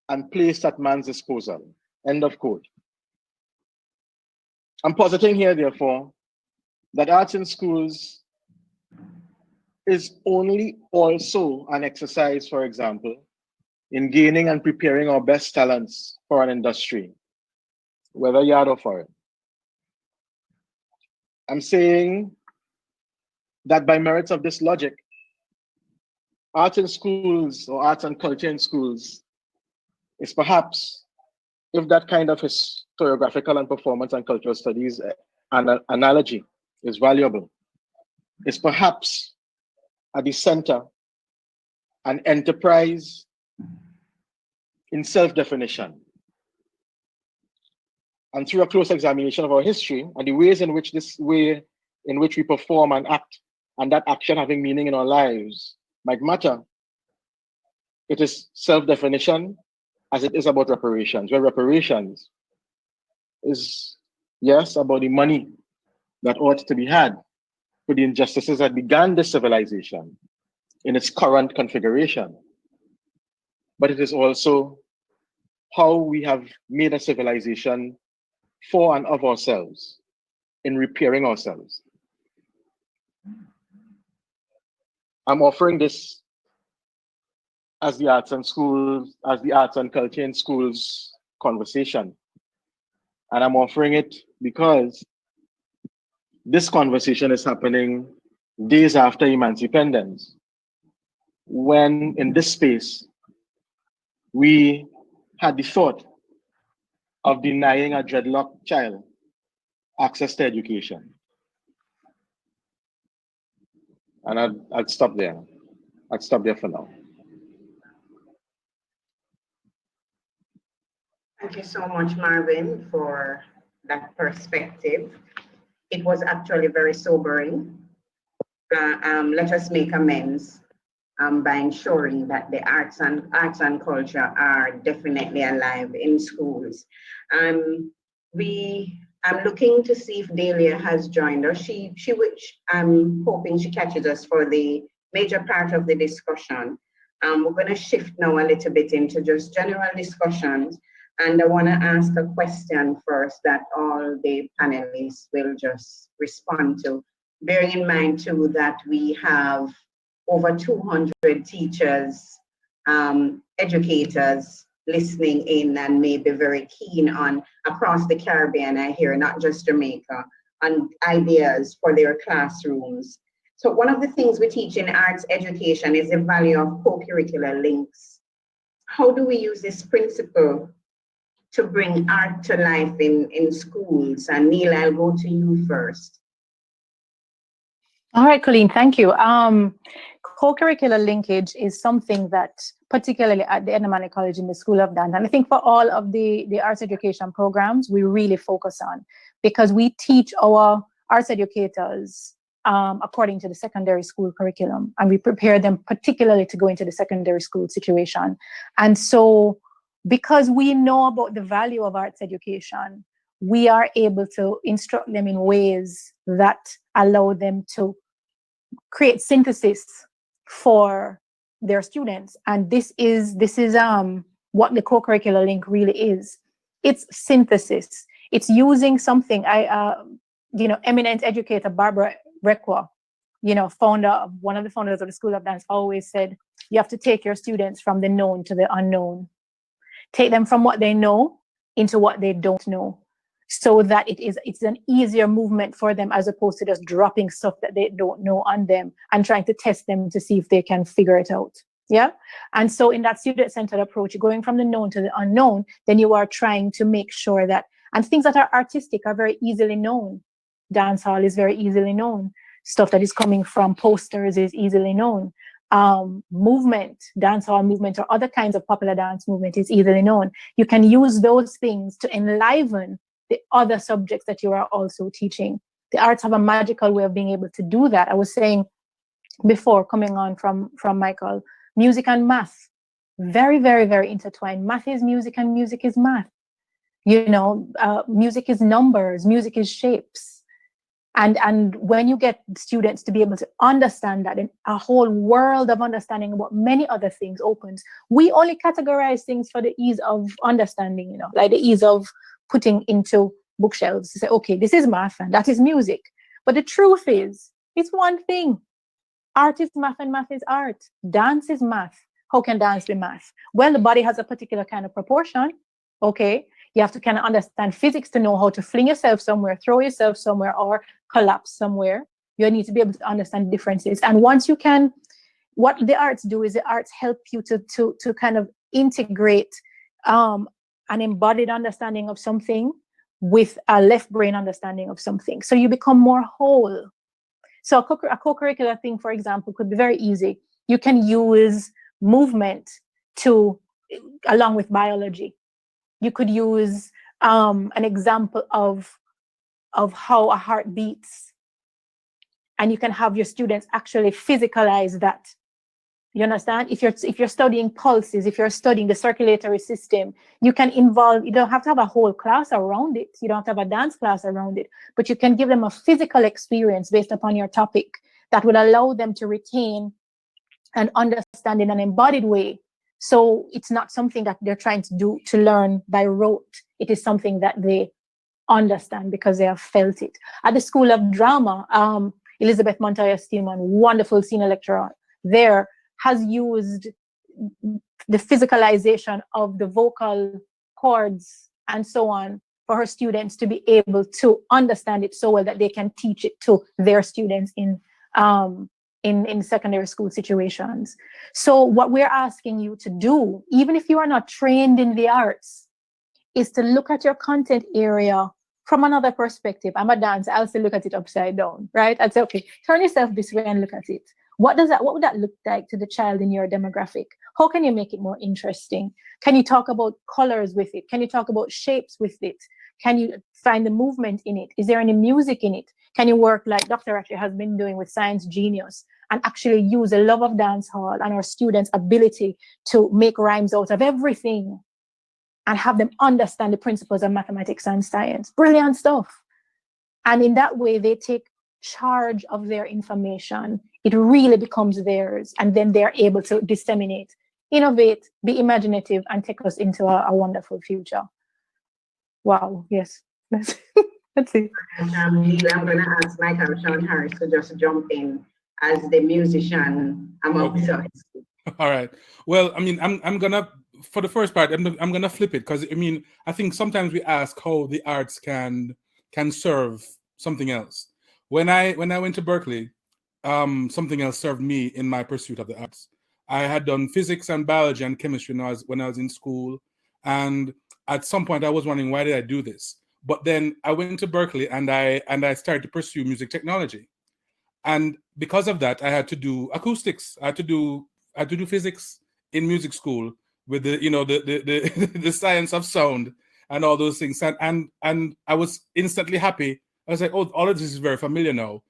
and placed at man's disposal. End of quote. I'm positing here, therefore, that arts in schools is only also an exercise, for example, in gaining and preparing our best talents for an industry, whether yard or foreign. I'm saying that by merits of this logic, art in schools or arts and culture in schools is perhaps, if that kind of historiographical and performance and cultural studies analogy is valuable, is perhaps at the center an enterprise in self-definition. And through a close examination of our history and the ways in which we perform and act, and that action having meaning in our lives might matter, it is self-definition as it is about reparations, where reparations is, yes, about the money that ought to be had for the injustices that began this civilization in its current configuration. But it is also how we have made a civilization for and of ourselves in repairing ourselves. I'm offering this as the arts and schools, as the arts and culture in schools conversation. And I'm offering it because this conversation is happening days after emancipendence, when in this space, we had the thought of denying a dreadlocked child access to education. And I'd stop there. I'd stop there for now. Thank you so much, Marvin, for that perspective. It was actually very sobering. Let us make amends by ensuring that the arts and culture are definitely alive in schools. I'm looking to see if Dahlia has joined us. I'm hoping she catches us for the major part of the discussion. We're going to shift now a little bit into just general discussions. And I want to ask a question first that all the panelists will just respond to, bearing in mind too that we have over 200 teachers, educators listening in and may be very keen on across the Caribbean, I hear, not just Jamaica, on ideas for their classrooms. So one of the things we teach in arts education is the value of co-curricular links. How do we use this principle to bring art to life in schools? And Neila, I'll go to you first. All right, Coleen, thank you. Co-curricular linkage is something that, particularly at the Edna College in the School of Dance, and I think for all of the arts education programs, we really focus on, because we teach our arts educators according to the secondary school curriculum, and we prepare them particularly to go into the secondary school situation. And so, because we know about the value of arts education, we are able to instruct them in ways that allow them to create synthesis for their students. And this is what the co-curricular link really is. It's synthesis. It's using something. Eminent educator Barbara Requa, one of the founders of the School of Dance, always said, you have to take your students from the known to the unknown. Take them from what they know into what they don't know. so that it's an easier movement for them, as opposed to just dropping stuff that they don't know on them and trying to test them to see if they can figure it out. Yeah. And so in that student-centered approach, going from the known to the unknown, then you are trying to make sure that, and things that are artistic are very easily known. Dance hall is very easily known. Stuff that is coming from posters is easily known. Movement, dance hall movement, or other kinds of popular dance movement is easily known. You can use those things to enliven the other subjects that you are also teaching. The arts have a magical way of being able to do that. I was saying before, coming on from Michael, music and math, very, very, very intertwined. Math is music and music is math. You know, music is numbers, music is shapes. And when you get students to be able to understand that, and a whole world of understanding about many other things opens. We only categorize things for the ease of understanding, you know, like the ease of putting into bookshelves to say, okay, this is math and that is music. But the truth is, it's one thing. Art is math and math is art. Dance is math. How can dance be math? Well, the body has a particular kind of proportion. Okay. You have to kind of understand physics to know how to fling yourself somewhere, throw yourself somewhere, or collapse somewhere. You need to be able to understand differences. And once you can, what the arts do is the arts help you to kind of integrate an embodied understanding of something with a left brain understanding of something. So you become more whole. So a co-curricular thing, for example, could be very easy. You can use movement along with biology. You could use an example of how a heart beats, and you can have your students actually physicalize that. You understand? If you're studying pulses, if you're studying the circulatory system, you can involve, you don't have to have a whole class around it. You don't have to have a dance class around it, but you can give them a physical experience based upon your topic that would allow them to retain and understand in an embodied way. So it's not something that they're trying to do to learn by rote. It is something that they understand because they have felt it. At the School of Drama, Elizabeth Montoya Steelman, wonderful senior lecturer there, has used the physicalization of the vocal cords and so on for her students to be able to understand it so well that they can teach it to their students in secondary school situations. So what we're asking you to do, even if you are not trained in the arts, is to look at your content area from another perspective. I'm a dancer, I'll still look at it upside down, right? I'd say, okay, turn yourself this way and look at it. What would that look like to the child in your demographic? How can you make it more interesting? Can you talk about colors with it? Can you talk about shapes with it? Can you find the movement in it? Is there any music in it? Can you work like Dr. actually has been doing with Science Genius and actually use the love of dance hall and our students' ability to make rhymes out of everything and have them understand the principles of mathematics and science? Brilliant stuff. And in that way, they take charge of their information. It really becomes theirs. And then they're able to disseminate, innovate, be imaginative, and take us into a wonderful future. Wow, yes. Let's see. Neila, I'm going to ask Michael Sean Harris to just jump in as the musician amongst us. All right. Well, I mean, I'm gonna, for the first part, I'm gonna flip it, because I mean, I think sometimes we ask how the arts can serve something else. When I went to Berkeley, something else served me in my pursuit of the arts. I had done physics and biology and chemistry when I was in school, and at some point I was wondering, why did I do this? But then I went to Berkeley and I started to pursue music technology, and because of that, I had to do acoustics. I had to do physics in music school with the the science of sound and all those things, and I was instantly happy. I was like, oh, all of this is very familiar now.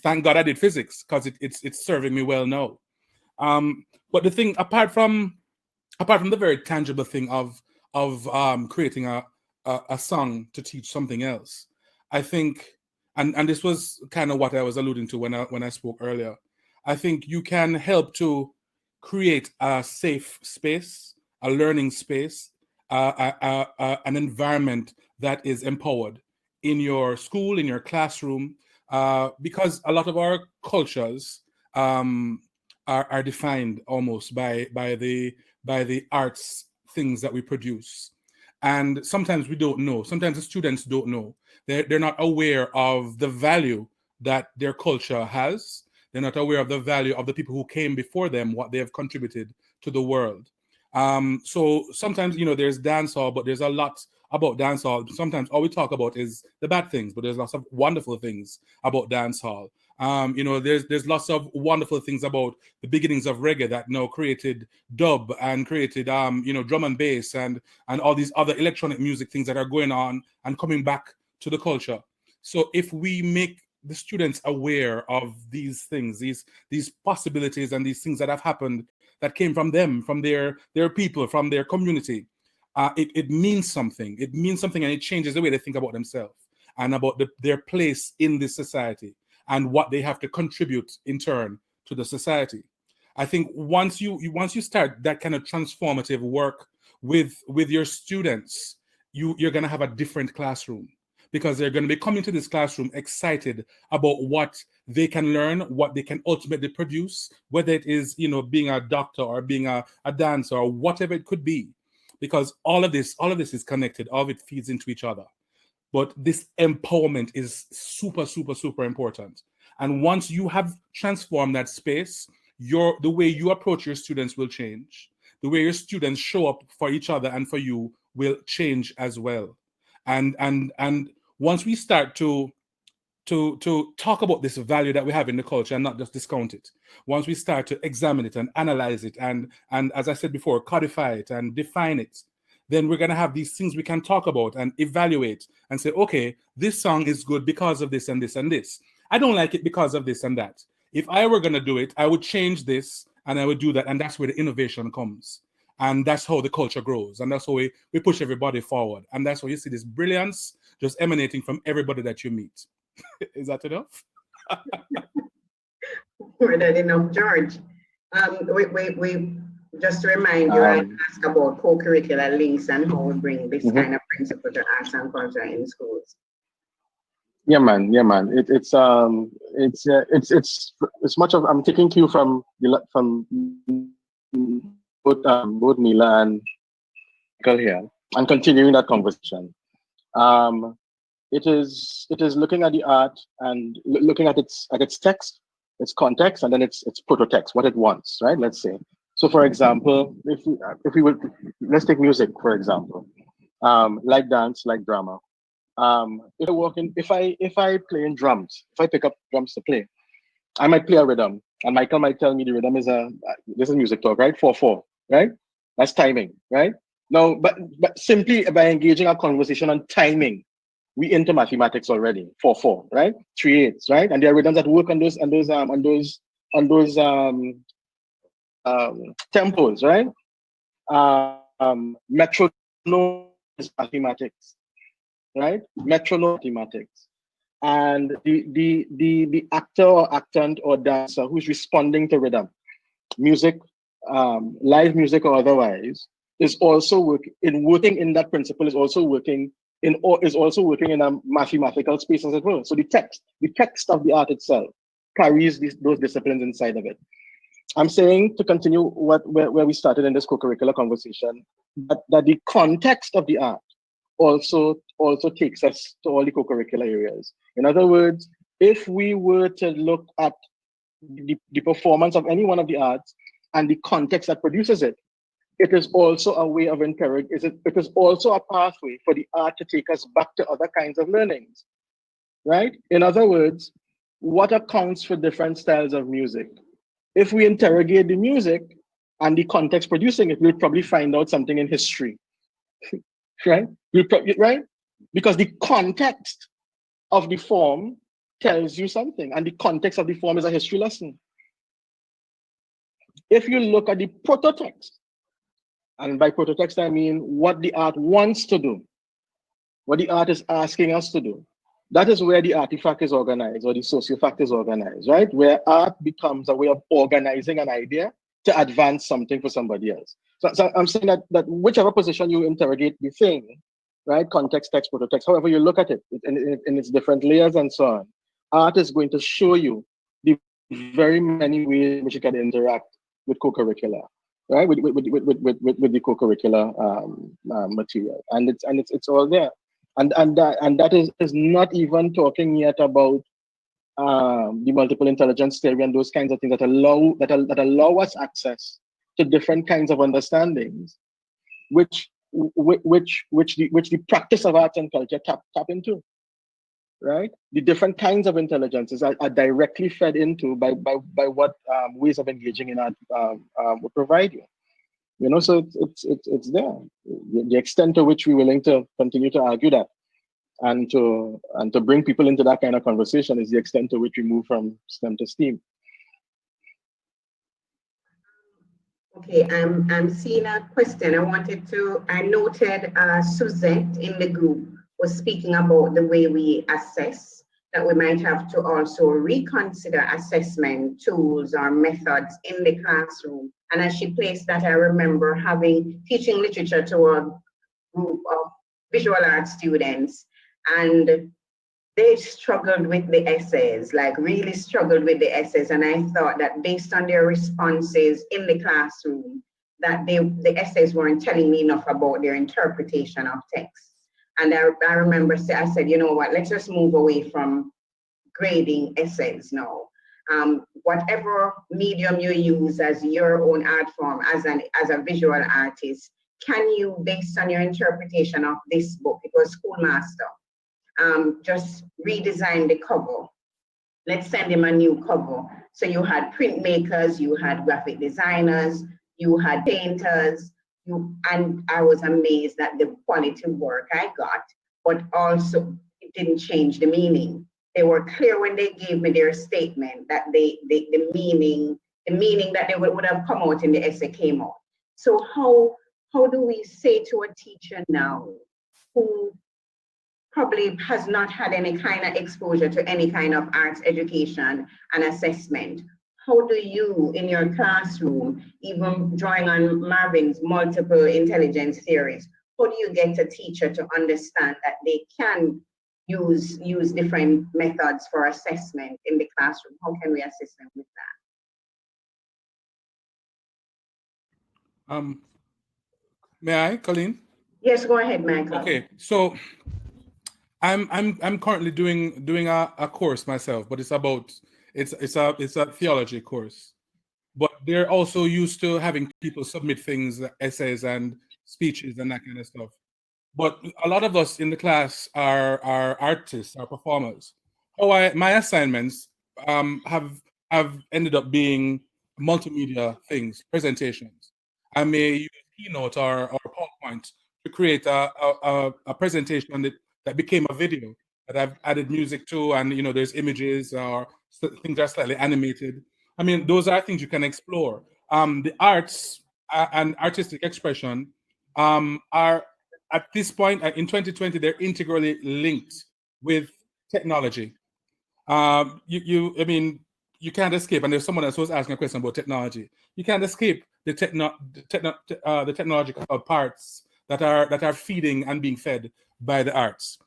Thank God I did physics, because it's serving me well now. But the thing, apart from the very tangible thing of creating a song to teach something else, I think, and this was kind of what I was alluding to when I spoke earlier, I think you can help to create a safe space, a learning space, an environment that is empowered in your school, in your classroom, because a lot of our cultures are defined almost by the arts things that we produce. And sometimes we don't know. Sometimes the students don't know. They're not aware of the value that their culture has. They're not aware of the value of the people who came before them, what they have contributed to the world. So sometimes, there's dancehall, but there's a lot about dancehall. Sometimes all we talk about is the bad things, but there's lots of wonderful things about dancehall. There's lots of wonderful things about the beginnings of reggae that created dub and created, drum and bass and all these other electronic music things that are going on and coming back to the culture. So if we make the students aware of these things, these possibilities and these things that have happened that came from them, from their people, from their community, it means something. It means something, and it changes the way they think about themselves and about their place in this society and what they have to contribute in turn to the society. I think once you start that kind of transformative work with your students, you're going to have a different classroom, because they're going to be coming to this classroom excited about what they can learn, what they can ultimately produce, whether it is, being a doctor or being a dancer or whatever it could be, because all of this is connected, all of it feeds into each other. But this empowerment is super, super, super important. And once you have transformed that space, the way you approach your students will change. The way your students show up for each other and for you will change as well. And once we start to talk about this value that we have in the culture and not just discount it, once we start to examine it and analyze it and as I said before, codify it and define it, then we're going to have these things we can talk about and evaluate and say, okay, this song is good because of this and this and this. I don't like it because of this and that. If I were going to do it, I would change this and I would do that. And that's where the innovation comes. And that's how the culture grows. And that's how we push everybody forward. And that's why you see this brilliance just emanating from everybody that you meet. Is that enough? More than enough, George. We just to remind you, I asked about co-curricular links and how we bring this kind of principle to arts and culture in schools. Yeah, man. It's much of, I'm taking cue from both Neila and Michael here, and continuing that conversation. It is looking at the art and looking at its text, its context, and then its prototext, what it wants, right? Let's say. So, for example, if we would, let's take music, for example, like dance, like drama. If I play in drums, if I pick up drums to play, I might play a rhythm, and Michael might tell me the rhythm is this is music talk, right? 4/4, right? That's timing, right? Now, but simply by engaging our conversation on timing, we into mathematics already. 4/4, right? 3/8, right? And there are rhythms that work on those tempos, right? Metronome is mathematics, right? Metronome mathematics. And the actor or actant or dancer who's responding to rhythm, music, live music or otherwise, is also working in that principle, is also working in a mathematical space as well. So the text of the art itself carries those disciplines inside of it. I'm saying, to continue where we started in this co-curricular conversation, that the context of the art also takes us to all the co-curricular areas. In other words, if we were to look at the performance of any one of the arts and the context that produces it, it is also a way of it is also a pathway for the art to take us back to other kinds of learnings, right? In other words, what accounts for different styles of music? If we interrogate the music and the context producing it, we'll probably find out something in history, right? Right? Because the context of the form tells you something, and the context of the form is a history lesson. If you look at the prototext, and by prototext, I mean what the art wants to do, what the art is asking us to do. That is where the artifact is organized, or the sociofact is organized, right? Where art becomes a way of organizing an idea to advance something for somebody else. So I'm saying that whichever position you interrogate the thing, right? Context, text, prototext, however you look at it in its different layers and so on, art is going to show you the very many ways in which you can interact with co-curricular. right? With the co-curricular material, and it's all there, and that is not even talking yet about the multiple intelligence theory and those kinds of things that allow us access to different kinds of understandings, which the practice of arts and culture tap into, right? The different kinds of intelligences are directly fed into by what ways of engaging in art will provide you. You know, so it's there. The extent to which we're willing to continue to argue that and to bring people into that kind of conversation is the extent to which we move from STEM to STEAM. Okay, I'm seeing a question. I noted Suzette in the group was speaking about the way we assess, that we might have to also reconsider assessment tools or methods in the classroom. And as she placed that, I remember teaching literature to a group of visual arts students, and they struggled with the essays, like really struggled with the essays. And I thought that based on their responses in the classroom, that the essays weren't telling me enough about their interpretation of text. And I remember I said, you know what, let's just move away from grading essays now. Whatever medium you use as your own art form, as a visual artist, can you, based on your interpretation of this book, it was Schoolmaster, just redesign the cover. Let's send him a new cover. So you had printmakers, you had graphic designers, you had painters, and I was amazed at the quality work I got, but also it didn't change the meaning. They were clear when they gave me their statement that the meaning that they would have come out in the essay came out. So how do we say to a teacher now who probably has not had any kind of exposure to any kind of arts education and assessment? How do you, in your classroom, even drawing on Marvin's multiple intelligence theories, how do you get a teacher to understand that they can use different methods for assessment in the classroom? How can we assist them with that? May I, Coleen? Yes, go ahead, Michael. Okay, so I'm currently doing a course myself, but it's a theology course. But they're also used to having people submit things, essays and speeches and that kind of stuff. But a lot of us in the class are artists, are performers. My assignments have ended up being multimedia things, presentations. I may use Keynote or PowerPoint to create a presentation that became a video that I've added music to, and there's images or things that are slightly animated. I mean, those are things you can explore. The arts and artistic expression are, at this point in 2020, they're integrally linked with technology. I mean, you can't escape. And there's someone else who was asking a question about technology. You can't escape the technological parts that are feeding and being fed by the arts.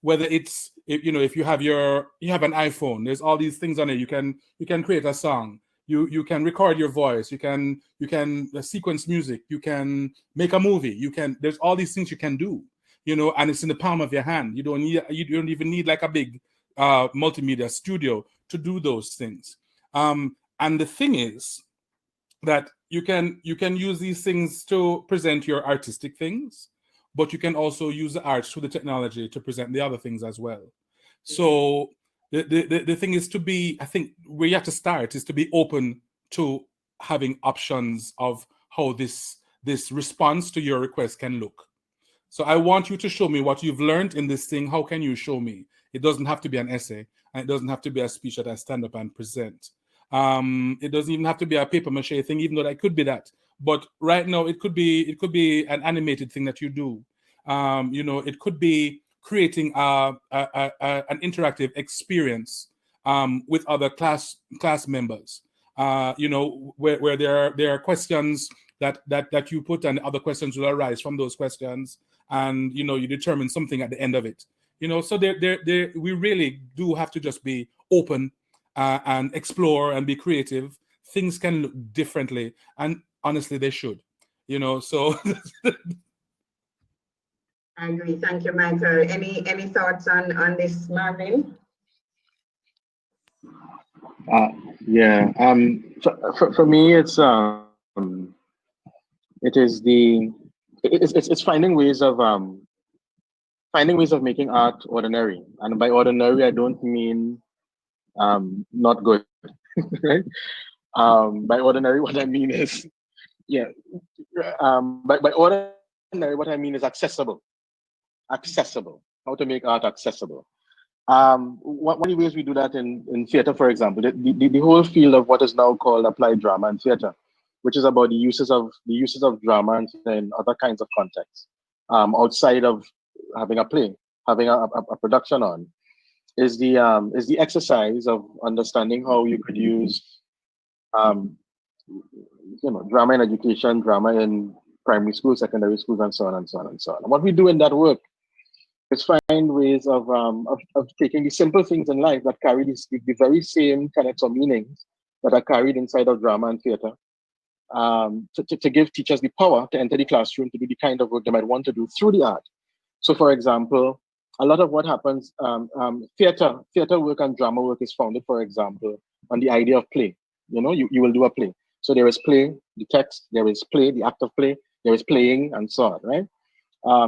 Whether it's if you have an iPhone, there's all these things on it. You can create a song. You can record your voice. You can sequence music. You can make a movie. There's all these things you can do. And it's in the palm of your hand. You don't even need like a big multimedia studio to do those things. And the thing is that you can use these things to present your artistic things, but you can also use the arts through the technology to present the other things as well. So the thing is I think where you have to start is to be open to having options of how this response to your request can look. So I want you to show me what you've learned in this thing. How can you show me? It doesn't have to be an essay, and it doesn't have to be a speech that I stand up and present. It doesn't even have to be a paper mache thing, even though that could be that. But right now, it could be an animated thing that you do. It could be creating an interactive experience with other class members. Where there are questions that you put, and other questions will arise from those questions, and you determine something at the end of it. So we really do have to just be open and explore and be creative. Things can look differently, and honestly, they should. You know, so. I agree. Thank you, Michael. Any thoughts on this, Marvin? Yeah. For me, it's finding ways of making art ordinary, and by ordinary I don't mean not good, right? By ordinary, what I mean is, yeah, by ordinary, what I mean is accessible. Accessible. How to make art accessible. One of the ways we do that in theater, for example, the whole field of what is now called applied drama and theater, which is about the uses of drama and in other kinds of contexts, outside of having a play, having a production on, is the exercise of understanding how you could use drama in education, drama in primary schools, secondary schools, and so on and so on and so on. And what we do in that work is find ways of taking the simple things in life that carry the very same tenets or meanings that are carried inside of drama and theater, to give teachers the power to enter the classroom to do the kind of work they might want to do through the art. So, for example, a lot of what happens, theater work and drama work is founded, for example, on the idea of play. You know, you will do a play. So there is play, the text, there is play, the act of play, there is playing, and so on, right?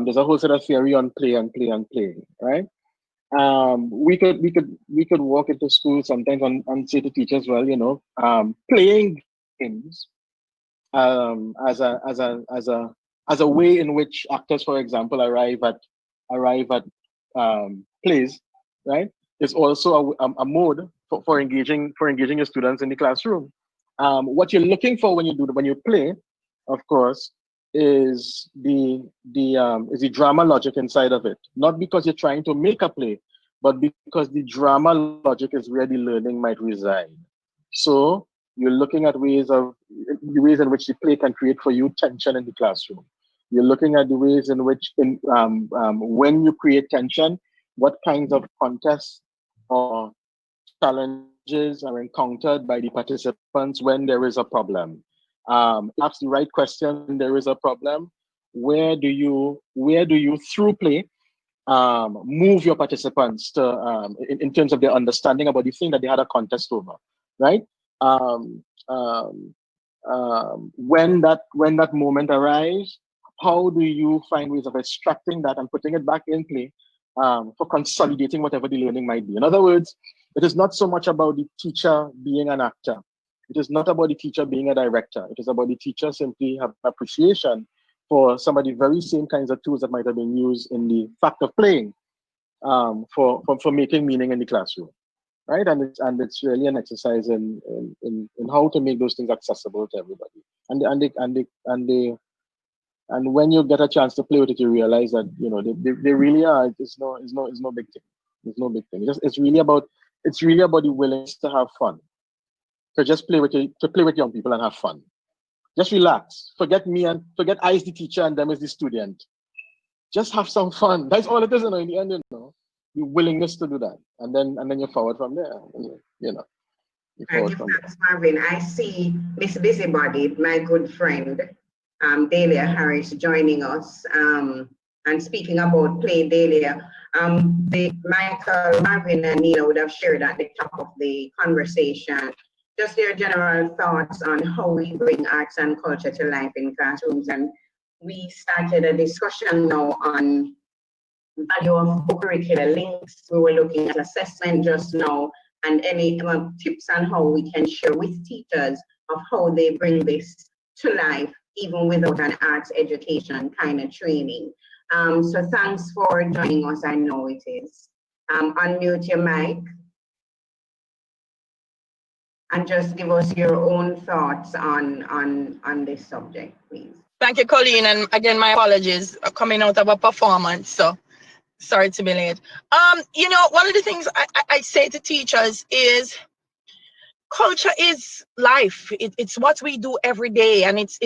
There's a whole set of theory on play and play and play, right? We could walk into school sometimes and say to teachers, well, playing games as a way in which actors, for example, arrive at plays, right? It's also a mode for engaging your students in the classroom. What you're looking for when you play, of course, is the drama logic inside of it. Not because you're trying to make a play, but because the drama logic is where the learning might reside. So you're looking at the ways in which the play can create for you tension in the classroom. You're looking at the ways in which, when you create tension, what kinds of contests or challenges are encountered by the participants when there is a problem. Ask the right question when there is a problem. Where do you through play move your participants to in terms of their understanding about the thing that they had a contest over, right? When that moment arrives, how do you find ways of extracting that and putting it back in play for consolidating whatever the learning might be? In other words, it is not so much about the teacher being an actor. It is not about the teacher being a director. It is about the teacher simply have appreciation for some of the very same kinds of tools that might have been used in the fact of playing for making meaning in the classroom, right? And it's really an exercise in how to make those things accessible to everybody. And when you get a chance to play with it, you realize that they really are. It's no big thing. It's no big thing. It's really about the willingness to have fun, to just play with young people and have fun. Just relax. Forget me and forget I is the teacher and them is the student. Just have some fun. That's all it is in the end, the willingness to do that. And then you're forward from there. Thanks, Marvin. I see Miss Busybody, my good friend, Dahlia Harris, joining us. And speaking about play, Dahlia, Michael, Marvin, and Neila would have shared at the top of the conversation just their general thoughts on how we bring arts and culture to life in classrooms. And we started a discussion now on value of co-curricular links. We were looking at assessment just now, and any tips on how we can share with teachers of how they bring this to life, even without an arts education kind of training. So thanks for joining us. I know it is. Unmute your mic and just give us your own thoughts on this subject, please. Thank you, Coleen, and again, my apologies coming out of a performance, so sorry to be late. One of the things I say to teachers is culture is life. It's what we do every day, and it's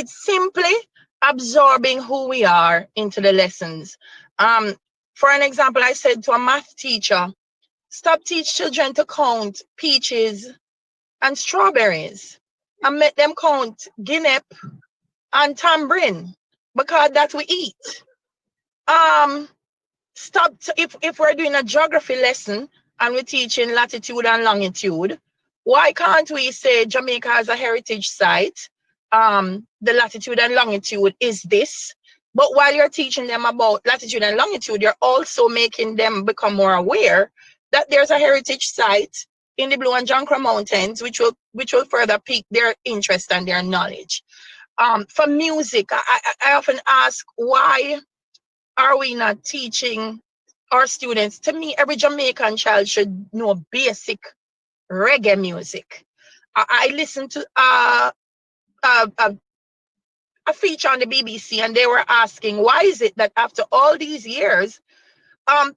simply absorbing who we are into the lessons. For an example, I said to a math teacher, stop teach children to count peaches and strawberries. and make them count guinea and tambourine because that's we eat. If we're doing a geography lesson and we're teaching latitude and longitude, why can't we say Jamaica has a heritage site? The latitude and longitude is this. But while you're teaching them about latitude and longitude, you're also making them become more aware that there's a heritage site in the Blue and John Crow Mountains, which will further pique their interest and their knowledge. For music, I often ask, why are we not teaching our students? To me, every Jamaican child should know basic reggae music. I listened to a feature on the BBC, and they were asking, why is it that after all these years,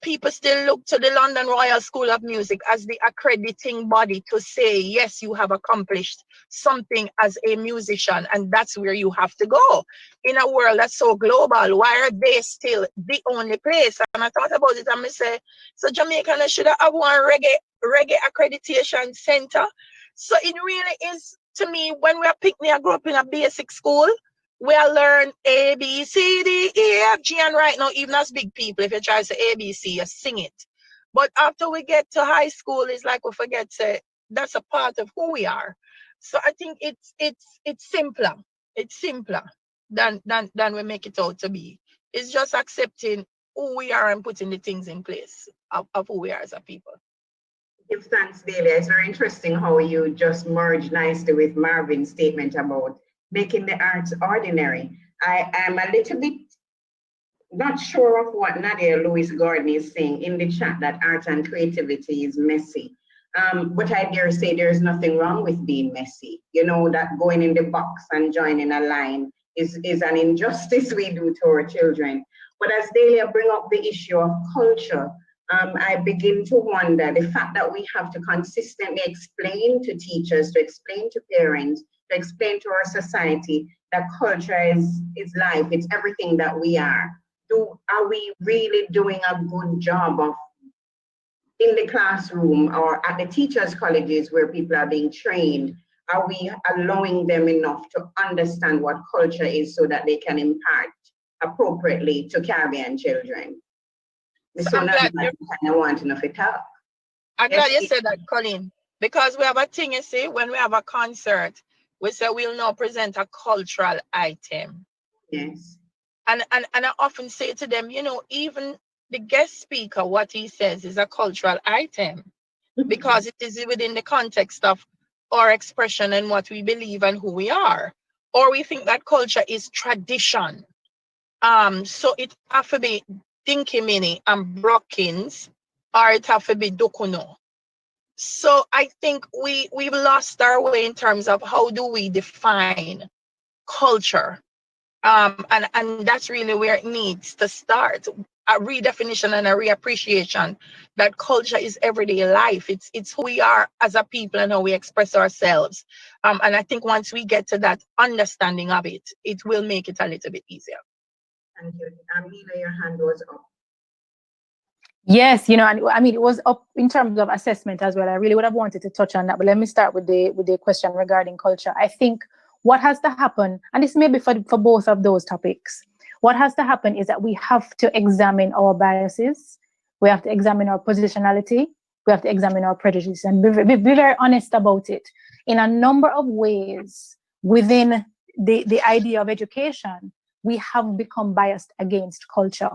people still look to the London Royal School of Music as the accrediting body to say, yes, you have accomplished something as a musician, and that's where you have to go. In a world that's so global, why are they still the only place? And I thought about it, and I say, so Jamaica should have one reggae accreditation center. So it really is, to me, when we are picking, I grew up in a basic school, we learn A, B, C, D, E, F, G, and right now, even as big people, if you try to say A, B, C, you sing it. But after we get to high school, it's like we forget to, that's a part of who we are. So I think it's simpler. It's simpler than we make it out to be. It's just accepting who we are and putting the things in place of who we are as a people. Give thanks, Dahlia. It's very interesting how you just merged nicely with Marvin's statement about making the arts ordinary. I am a little bit not sure of what Nadia Lewis Gordon is saying in the chat, that art and creativity is messy. But I dare say there's nothing wrong with being messy. You know, that going in the box and joining a line is an injustice we do to our children. But as Dahlia bring up the issue of culture, I begin to wonder the fact that we have to consistently explain to teachers, to explain to parents, to explain to our society that culture is life, it's everything that we are. Are we really doing a good job of, in the classroom or at the teachers' colleges where people are being trained, are we allowing them enough to understand what culture is so that they can impart appropriately to Caribbean children? So I'm glad you said that, Coleen, because we have a thing, you see, when we have a concert, we say we'll now present a cultural item. Yes. And I often say to them, you know, even the guest speaker, what he says is a cultural item because it is within the context of our expression and what we believe and who we are. Or we think that culture is tradition. So it have to be Dinky Mini and Brockins, or it have to be Dokuno. So I think we've lost our way in terms of how do we define culture. And that's really where it needs to start. A redefinition and a reappreciation that culture is everyday life. It's who we are as a people and how we express ourselves. And I think once we get to that understanding of it, it will make it a little bit easier. Thank you. Neila, your hand was up. Yes, you know, and I mean, it was up in terms of assessment as well. I really would have wanted to touch on that, but let me start with the question regarding culture. I think what has to happen, and this may be for both of those topics, what has to happen is that we have to examine our biases, we have to examine our positionality, we have to examine our prejudices, and be very honest about it. In a number of ways within the idea of education, we have become biased against culture.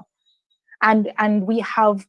And we have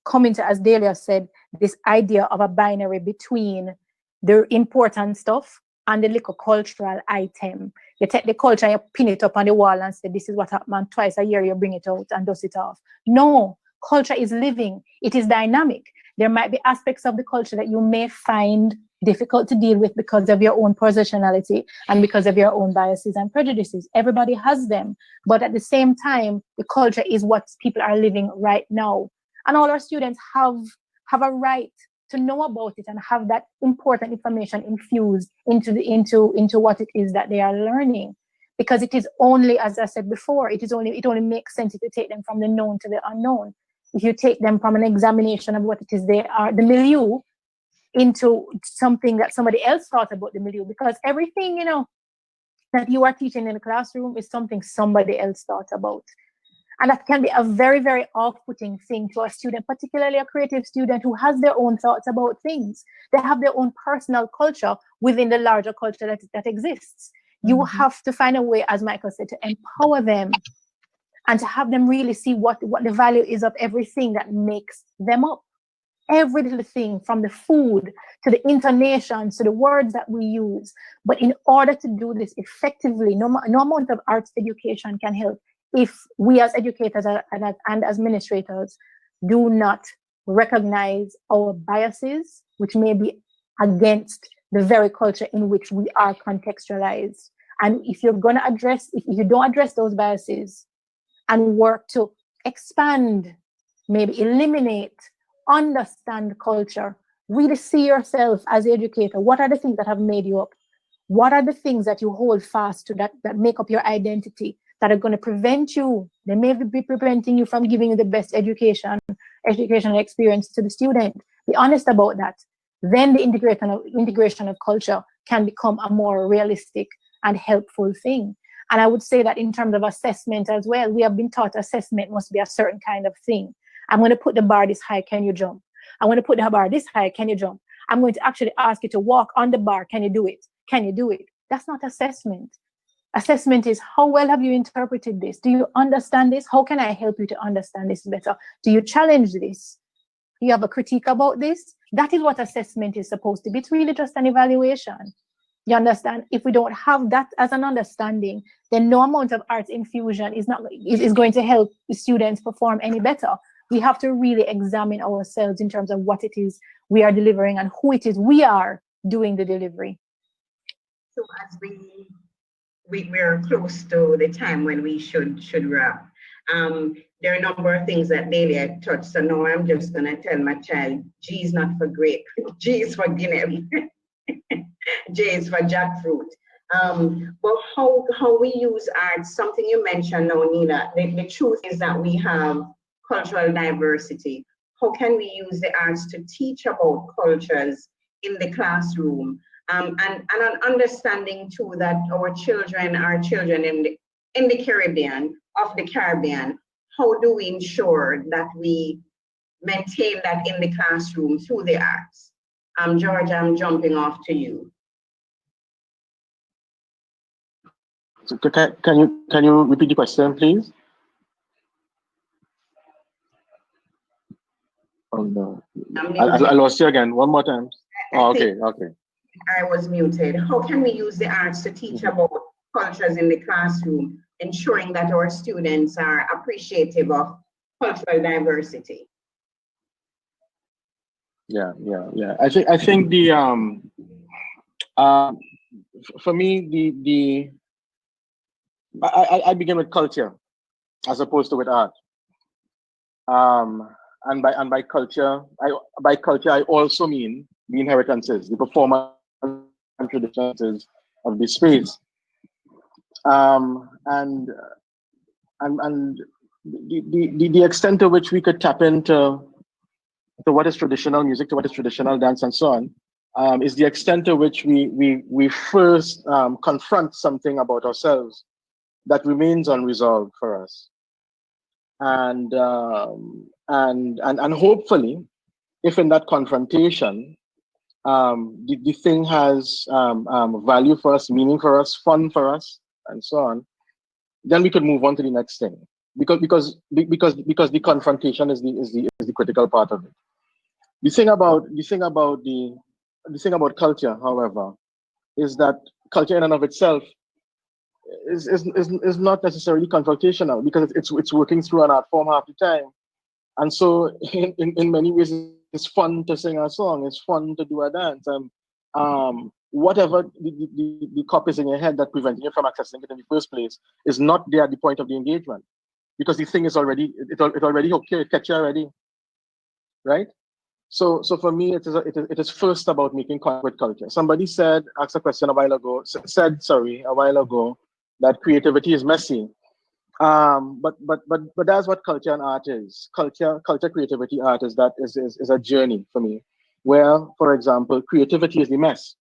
come into, as Dahlia said, this idea of a binary between the important stuff and the little cultural item. You take the culture and you pin it up on the wall and say, this is what happened twice a year, you bring it out and dust it off. No, culture is living, it is dynamic. There might be aspects of the culture that you may find difficult to deal with because of your own positionality and because of your own biases and prejudices. Everybody has them, but at the same time, the culture is what people are living right now. And all our students have a right to know about it and have that important information infused into what it is that they are learning. Because it is only, as I said before, it only makes sense if you take them from the known to the unknown. If you take them from an examination of what it is they are, the milieu, into something that somebody else thought about the milieu, because everything, that you are teaching in the classroom is something somebody else thought about. And that can be a very, very off-putting thing to a student, particularly a creative student who has their own thoughts about things. They have their own personal culture within the larger culture that exists. You have to find a way, as Michael said, to empower them and to have them really see what the value is of everything that makes them up. Every little thing, from the food to the intonations to the words that we use. But in order to do this effectively, no amount of arts education can help if we as educators and as administrators do not recognize our biases, which may be against the very culture in which we are contextualized. And if you're going to address, if you don't address those biases and work to expand, maybe eliminate, understand culture, really see yourself as the educator. What are the things that have made you up? What are the things that you hold fast to that make up your identity, that are going to prevent you? They may be preventing you from giving you the best educational experience to the student. Be honest about that. Then the integration of culture can become a more realistic and helpful thing. And I would say that in terms of assessment as well, we have been taught assessment must be a certain kind of thing. I'm going to put the bar this high, can you jump? I'm going to put the bar this high, can you jump? I'm going to actually ask you to walk on the bar, can you do it? Can you do it? That's not assessment. Assessment is, how well have you interpreted this? Do you understand this? How can I help you to understand this better? Do you challenge this? Do you have a critique about this? That is what assessment is supposed to be. It's really just an evaluation. You understand? If we don't have that as an understanding, then no amount of arts infusion is going to help the students perform any better. We have to really examine ourselves in terms of what it is we are delivering and who it is we are doing the delivery. So as we're close to the time when we should wrap. There are a number of things that Dahlia touched. So now I'm just gonna tell my child, G is not for grape, G is for Guinea, J is for jackfruit. But how we use art, something you mentioned now, Neila, the truth is that we have cultural diversity. How can we use the arts to teach about cultures in the classroom? And an understanding too that our children are children in the Caribbean, of the Caribbean. How do we ensure that we maintain that in the classroom through the arts? George, I'm jumping off to you. So can you repeat the question, please? Oh no, I lost you again. One more time. Oh, okay. I was muted. How can we use the arts to teach about cultures in the classroom, ensuring that our students are appreciative of cultural diversity? Yeah. I think the for me I begin with culture as opposed to with art. And by culture I also mean the inheritances, the performance and traditions of the space. And the extent to which we could tap into what is traditional music, to what is traditional dance, and so on, is the extent to which we first confront something about ourselves that remains unresolved for us, and hopefully, if in that confrontation, the thing has value for us, meaning for us, fun for us, and so on, then we could move on to the next thing. Because the confrontation is the critical part of it. The thing about culture, however, is that culture in and of itself is not necessarily confrontational, because it's working through an art form half the time. And so in many ways it's fun to sing a song, it's fun to do a dance, and whatever the cop is in your head that preventing you from accessing it in the first place is not there at the point of the engagement, because the thing is already okay, it catch you already, right? So for me, it is first about making contact with culture. Somebody asked a question a while ago that creativity is messy. But that's what culture and art is. Culture, creativity, art is a journey for me. where, for example, creativity is the mess.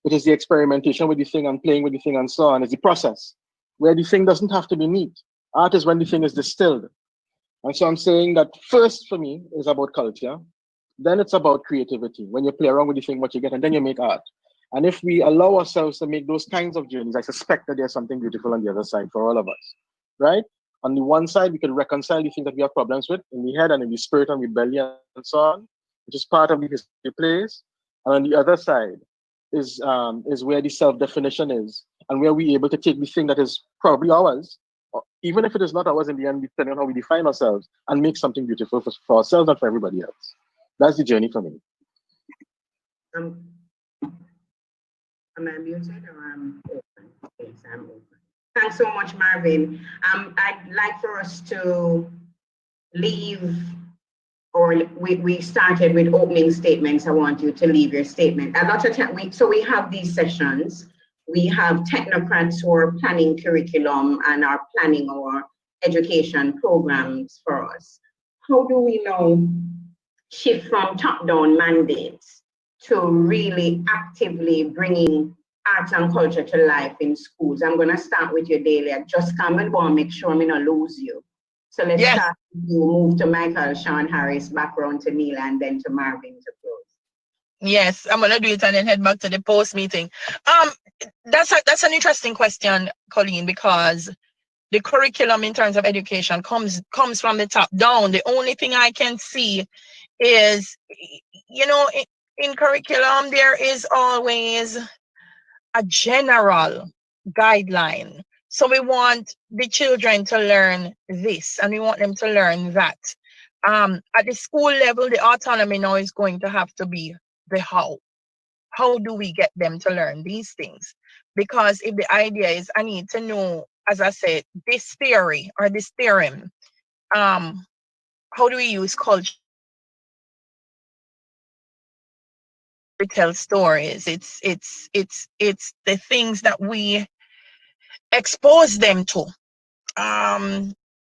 It is the experimentation with the thing and playing with the thing and so on. It's the process where the thing doesn't have to be neat. Art is when the thing is distilled. And so I'm saying that first for me is about culture. Then it's about creativity. When you play around with the thing, what you get, and then you make art. And if we allow ourselves to make those kinds of journeys, I suspect that there's something beautiful on the other side for all of us, right? On the one side, we can reconcile the things that we have problems with in the head and in the spirit and rebellion and so on, which is part of the history plays. And on the other side is where the self-definition is, and where we're able to take the thing that is probably ours, or even if it is not ours in the end, depending on how we define ourselves, and make something beautiful for ourselves and for everybody else. That's the journey for me. Am I muted or I'm open? Yes, I'm open. Thanks so much, Marvin. I'd like for us to leave, or we started with opening statements. I want you to leave your statement. A lot of time, so we have these sessions. We have technocrats who are planning curriculum and are planning our education programs for us. How do we know shift from top-down mandates to really actively bringing arts and culture to life in schools? I'm going to start with you, Dahlia. Just come and want to make sure I'm going to lose you. So let's start with you, move to Michael, Sean Harris, back around to Neila, and then to Marvin to close. Yes, I'm going to do it and then head back to the post meeting. That's an interesting question, Coleen, because the curriculum in terms of education comes from the top down. The only thing I can see is, you know, in curriculum, there is always a general guideline. So we want the children to learn this and we want them to learn that. At the school level, the autonomy now is going to have to be the how. How do we get them to learn these things? Because if the idea is, I need to know, as I said, this theory or this theorem, how do we use culture to tell stories? It's the things that we expose them to.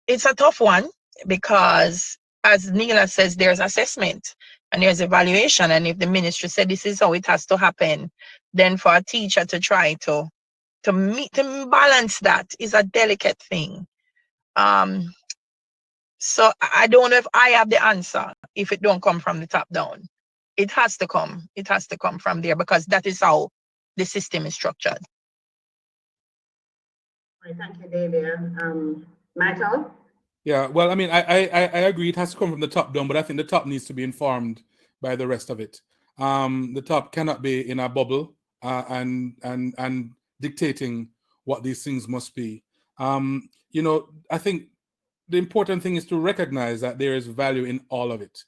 It's a tough one because, as Neila says, there's assessment and there's evaluation. And if the ministry said this is how it has to happen, then for a teacher to try to balance that is a delicate thing. So I don't know if I have the answer if it don't come from the top down. It has to come. It has to come from there because that is how the system is structured. All right, thank you, Dahlia. Michael? Yeah, well, I mean, I agree. It has to come from the top down, but I think the top needs to be informed by the rest of it. The top cannot be in a bubble and dictating what these things must be. You know, I think the important thing is to recognize that there is value in all of it,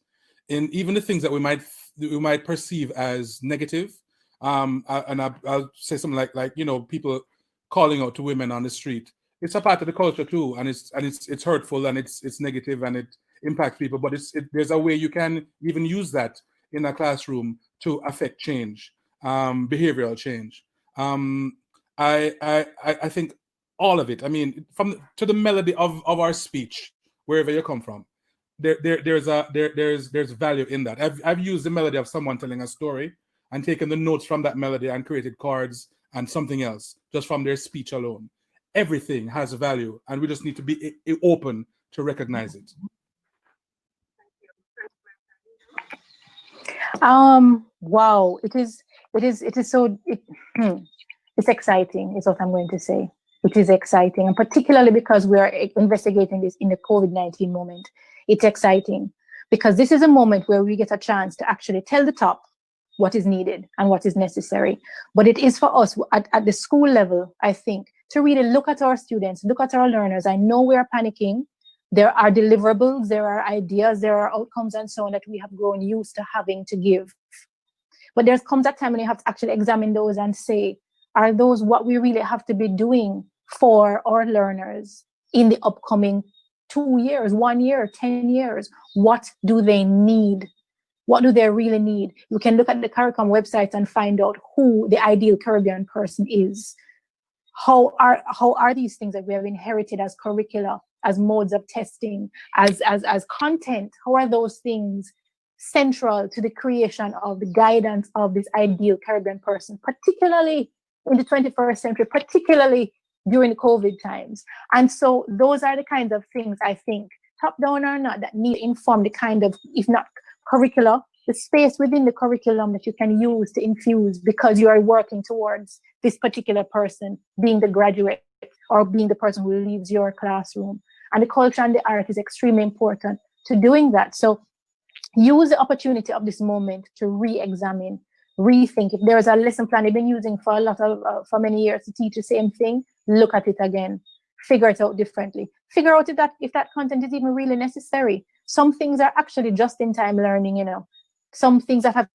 in even the things that we might perceive as negative. And I'll say something like you know, people calling out to women on the street. It's a part of the culture too, and it's hurtful and it's negative and it impacts people. But there's a way you can even use that in a classroom to affect change, behavioral change. I think all of it. I mean, to the melody of our speech, wherever you come from, there's value in that. I've used the melody of someone telling a story and taken the notes from that melody and created cards and something else just from their speech alone. Everything has value, and we just need to be open to recognize it. Wow, it is so it's exciting, is what I'm going to say. It is exciting, and particularly because we are investigating this in the COVID-19 moment. It's exciting because this is a moment where we get a chance to actually tell the top what is needed and what is necessary. But it is for us at the school level, I think, to really look at our students, look at our learners. I know we are panicking. There are deliverables, there are ideas, there are outcomes and so on that we have grown used to having to give. But there comes a time when you have to actually examine those and say, are those what we really have to be doing for our learners in the upcoming 2 years, 1 year, 10 years? What do they need? What do they really need? You can look at the CARICOM website and find out who the ideal Caribbean person is. How are these things that we have inherited as curricula, as modes of testing, as content? How are those things central to the creation of the guidance of this ideal Caribbean person, particularly in the 21st century, particularly during the COVID times. And so those are the kinds of things I think, top down or not, that need to inform the kind of, if not curricula, the space within the curriculum that you can use to infuse, because you are working towards this particular person being the graduate or being the person who leaves your classroom. And the culture and the art is extremely important to doing that. So use the opportunity of this moment to re-examine, rethink. If there is a lesson plan you've been using for for many years to teach the same thing, look at it again, figure it out differently. Figure out if that content is even really necessary. Some things are actually just-in-time learning, you know. Some things that have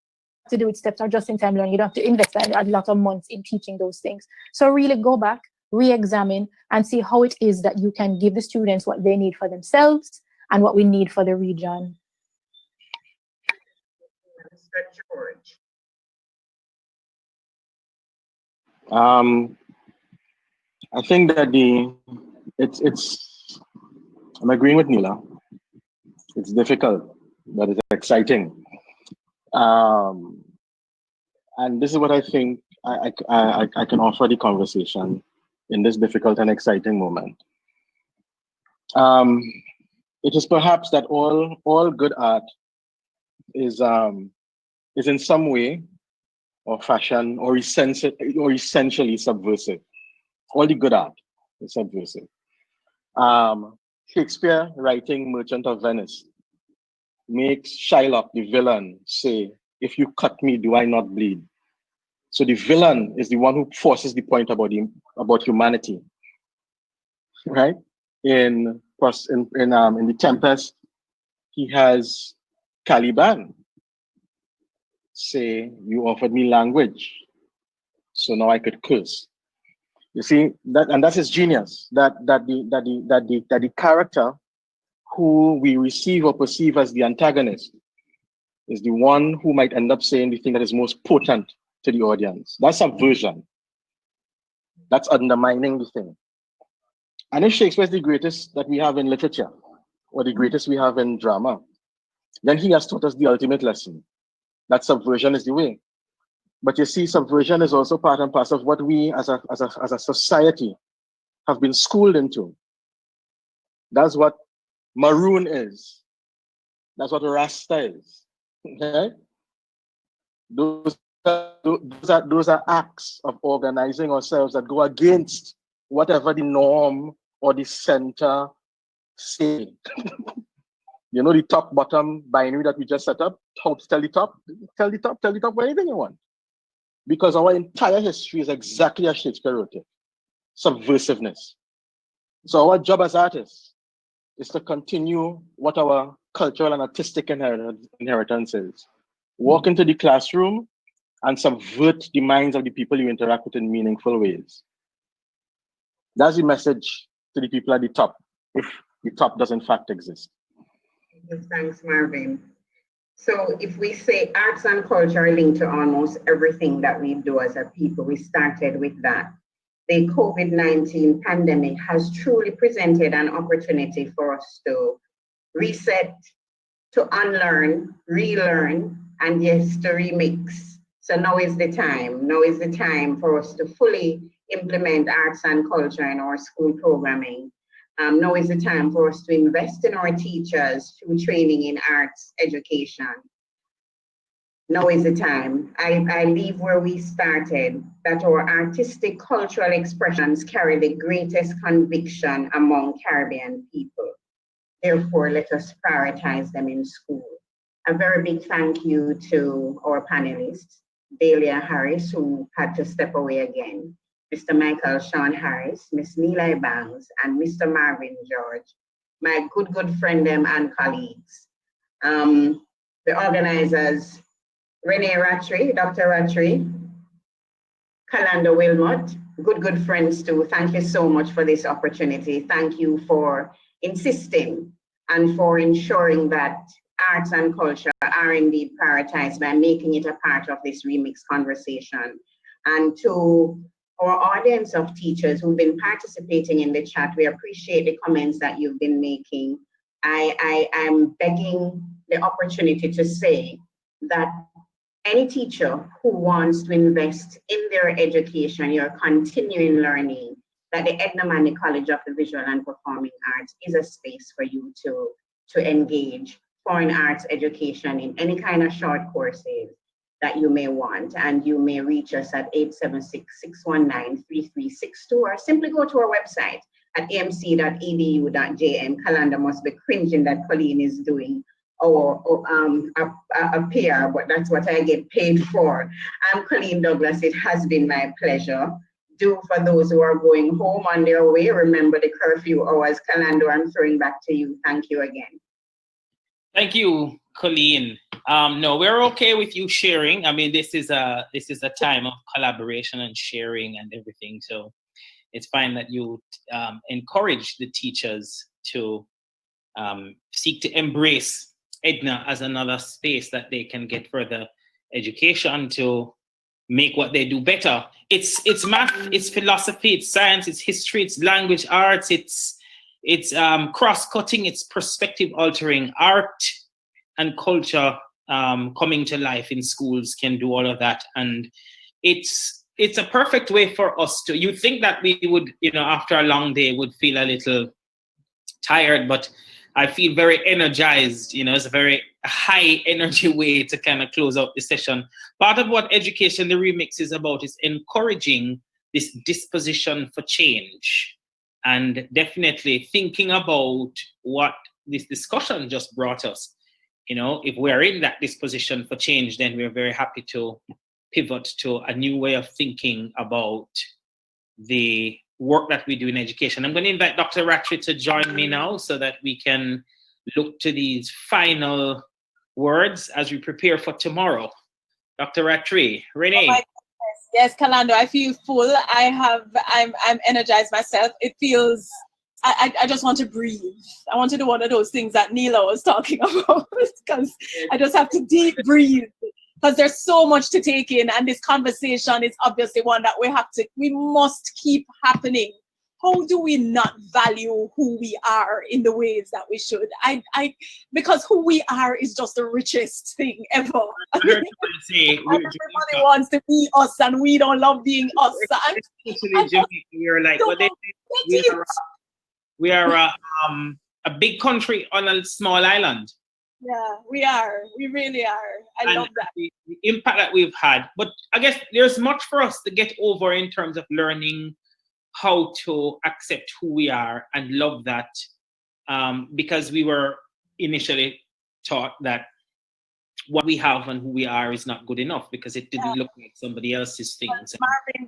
to do with steps are just-in-time learning. You don't have to invest a lot of months in teaching those things. So really go back, re-examine, and see how it is that you can give the students what they need for themselves and what we need for the region. Mr. George. I think that I'm agreeing with Neila. It's difficult, but it's exciting. And this is what I think I can offer the conversation in this difficult and exciting moment. It is perhaps that all good art is in some way or fashion or essentially subversive. All the good art is subversive. Shakespeare, writing Merchant of Venice, makes Shylock, the villain, say, "If you cut me, do I not bleed?" So the villain is the one who forces the point about humanity, right? In The Tempest, he has Caliban say, "You offered me language, so now I could curse." You see that, and that's his genius. That the character who we receive or perceive as the antagonist is the one who might end up saying the thing that is most potent to the audience. That's subversion. That's undermining the thing. And if Shakespeare is the greatest that we have in literature, or the greatest we have in drama, then he has taught us the ultimate lesson, that subversion is the way. But you see, subversion is also part and parcel of what we as a society have been schooled into. That's what Maroon is. That's what Rasta is. Okay? Those are acts of organizing ourselves that go against whatever the norm or the center say. You know, the top-bottom binary that we just set up, how to tell the top anything you want. Because our entire history is exactly as Shakespeare wrote it, subversiveness. So our job as artists is to continue what our cultural and artistic inheritance is. Walk into the classroom and subvert the minds of the people you interact with in meaningful ways. That's the message to the people at the top, if the top does in fact exist. Thanks, Marvin. So if we say arts and culture are linked to almost everything that we do as a people, we started with that. The COVID-19 pandemic has truly presented an opportunity for us to reset, to unlearn, relearn, and yes, to remix. So now is the time. Now is the time for us to fully implement arts and culture in our school programming. Now is the time for us to invest in our teachers through training in arts education. Now is the time. I leave where we started, that our artistic cultural expressions carry the greatest conviction among Caribbean people. Therefore, let us prioritize them in school. A very big thank you to our panelists, Dahlia Harris, who had to step away again, Mr. Michael Sean Harris, Ms. Neila Ebanks, and Mr. Marvin George, my good friend them and colleagues. The organizers, Renee Rattray, Dr. Rattray, Kalanda Wilmot, good friends too. Thank you so much for this opportunity. Thank you for insisting and for ensuring that arts and culture are indeed prioritized by making it a part of this remix conversation. And to our audience of teachers who've been participating in the chat, we appreciate the comments that you've been making. I'm begging the opportunity to say that any teacher who wants to invest in their education, your continuing learning, that the Edna Manley College of the Visual and Performing Arts is a space for you to engage foreign arts education in any kind of short courses that you may want. And you may reach us at 876-619-3362, or simply go to our website at amc.edu.jm. Calendar must be cringing that Coleen is doing a PR, but that's what I get paid for. I'm Coleen Douglas. It has been my pleasure. Do for those who are going home on their way, remember the curfew hours. Calendar, I'm throwing back to you. Thank you again. Thank you, Coleen. No, we're okay with you sharing. I mean, this is a time of collaboration and sharing and everything. So it's fine that you encourage the teachers to seek to embrace Edna as another space that they can get further education to make what they do better. It's math, it's philosophy, it's science, it's history, it's language arts, it's cross-cutting, it's perspective altering. Art and culture coming to life in schools can do all of that. And it's a perfect way for us to, you'd think that we would, after a long day would feel a little tired, but I feel very energized. It's a very high energy way to kind of close out the session. Part of what Education, the Remix is about is encouraging this disposition for change, and definitely thinking about what this discussion just brought us. If we're in that disposition for change, then we're very happy to pivot to a new way of thinking about the work that we do in education. I'm going to invite Dr. Rattray to join me now so that we can look to these final words as we prepare for tomorrow. Dr. Rattray, Renee. Oh my goodness. Yes, Calando, I feel full. I'm energized myself. It feels, I just want to breathe. I want to do one of those things that Neila was talking about, because I just have to deep breathe. Because there's so much to take in, and this conversation is obviously one that we must keep happening. How do we not value who we are in the ways that we should? Because who we are is just the richest thing ever. Everybody wants to be us, and we don't love being us. We are a big country on a small island. Yeah, we are. We really are. I love that. The impact that we've had. But I guess there's much for us to get over in terms of learning how to accept who we are and love that. Because we were initially taught that what we have and who we are is not good enough because it didn't look like somebody else's things.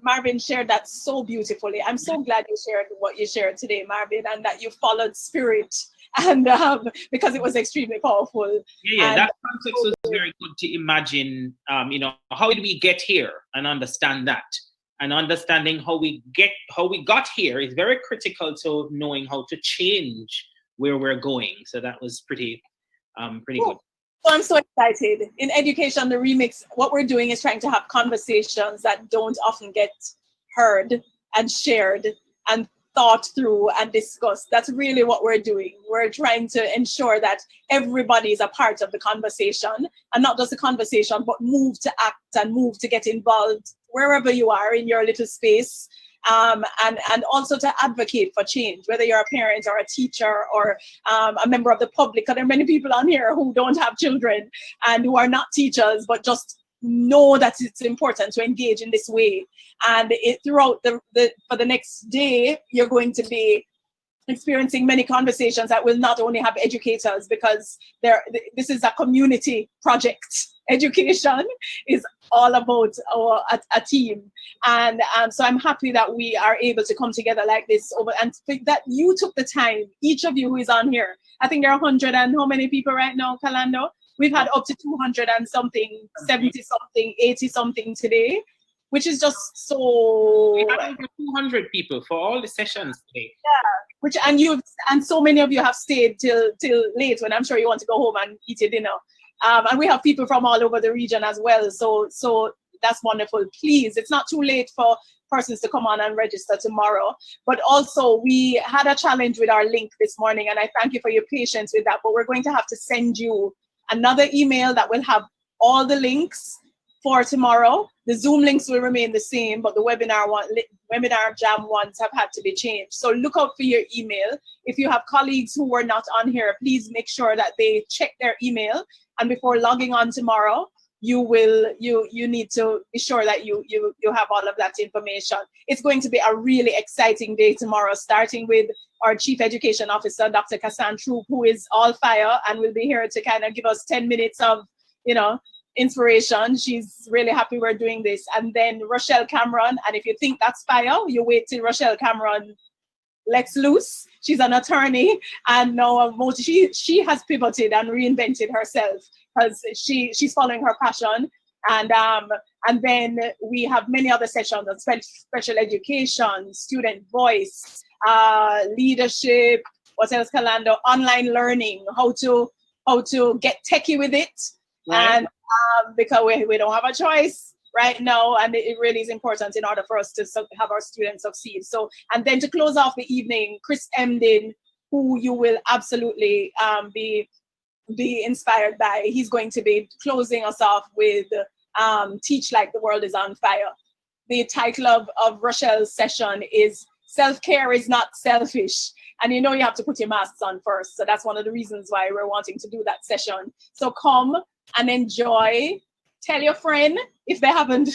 Marvin shared that so beautifully. I'm so glad you shared what you shared today, Marvin, and that you followed spirit. And because it was extremely powerful. Yeah, that context was very good to imagine, how did we get here, and understand that. And understanding how we got here is very critical to knowing how to change where we're going. So that was pretty good. So I'm so excited. In Education, the Remix, what we're doing is trying to have conversations that don't often get heard and shared and thought through and discussed. That's really what we're doing. We're trying to ensure that everybody is a part of the conversation, and not just the conversation, but move to act and move to get involved wherever you are in your little space, and also to advocate for change, whether you're a parent or a teacher or a member of the public. Because there are many people on here who don't have children and who are not teachers, but just know that it's important to engage in this way. And throughout for the next day, you're going to be experiencing many conversations that will not only have educators, because this is a community project. Education is all about a team. And so I'm happy that we are able to come together like this and that you took the time, each of you who is on here. I think there are 100 and how many people right now, Calando? We've had up to 200 and something, 70 something, 80 something today, which is just so. We had over 200 people for all the sessions today. Yeah, and so many of you have stayed till late, when I'm sure you want to go home and eat your dinner. And we have people from all over the region as well. So that's wonderful. Please, it's not too late for persons to come on and register tomorrow. But also, we had a challenge with our link this morning, and I thank you for your patience with that. But we're going to have to send you another email that will have all the links for tomorrow. The Zoom links will remain the same, but the webinar jam ones have had to be changed. So look out for your email. If you have colleagues who were not on here, please make sure that they check their email. And before logging on tomorrow, you need to be sure that you have all of that information. It's going to be a really exciting day tomorrow, starting with our Chief Education Officer, Dr. Kassan Troop, who is all fire and will be here to kind of give us 10 minutes of, inspiration. She's really happy we're doing this. And then Rochelle Cameron, and if you think that's fire, you wait till Rochelle Cameron lets loose. She's an attorney, and now she has pivoted and reinvented herself because she's following her passion. And then we have many other sessions on special education, student voice, leadership, what else, Kalando? Online learning, how to get techie with it. Right. And because we don't have a choice right now, and it really is important in order for us to have our students succeed. So, and then to close off the evening, Chris Emden, who you will absolutely be inspired by. He's going to be closing us off with Teach Like the World is on Fire. The title of Rochelle's session is Self-Care is Not Selfish. And you have to put your masks on first. So that's one of the reasons why we're wanting to do that session. So come and enjoy. Tell your friend if they haven't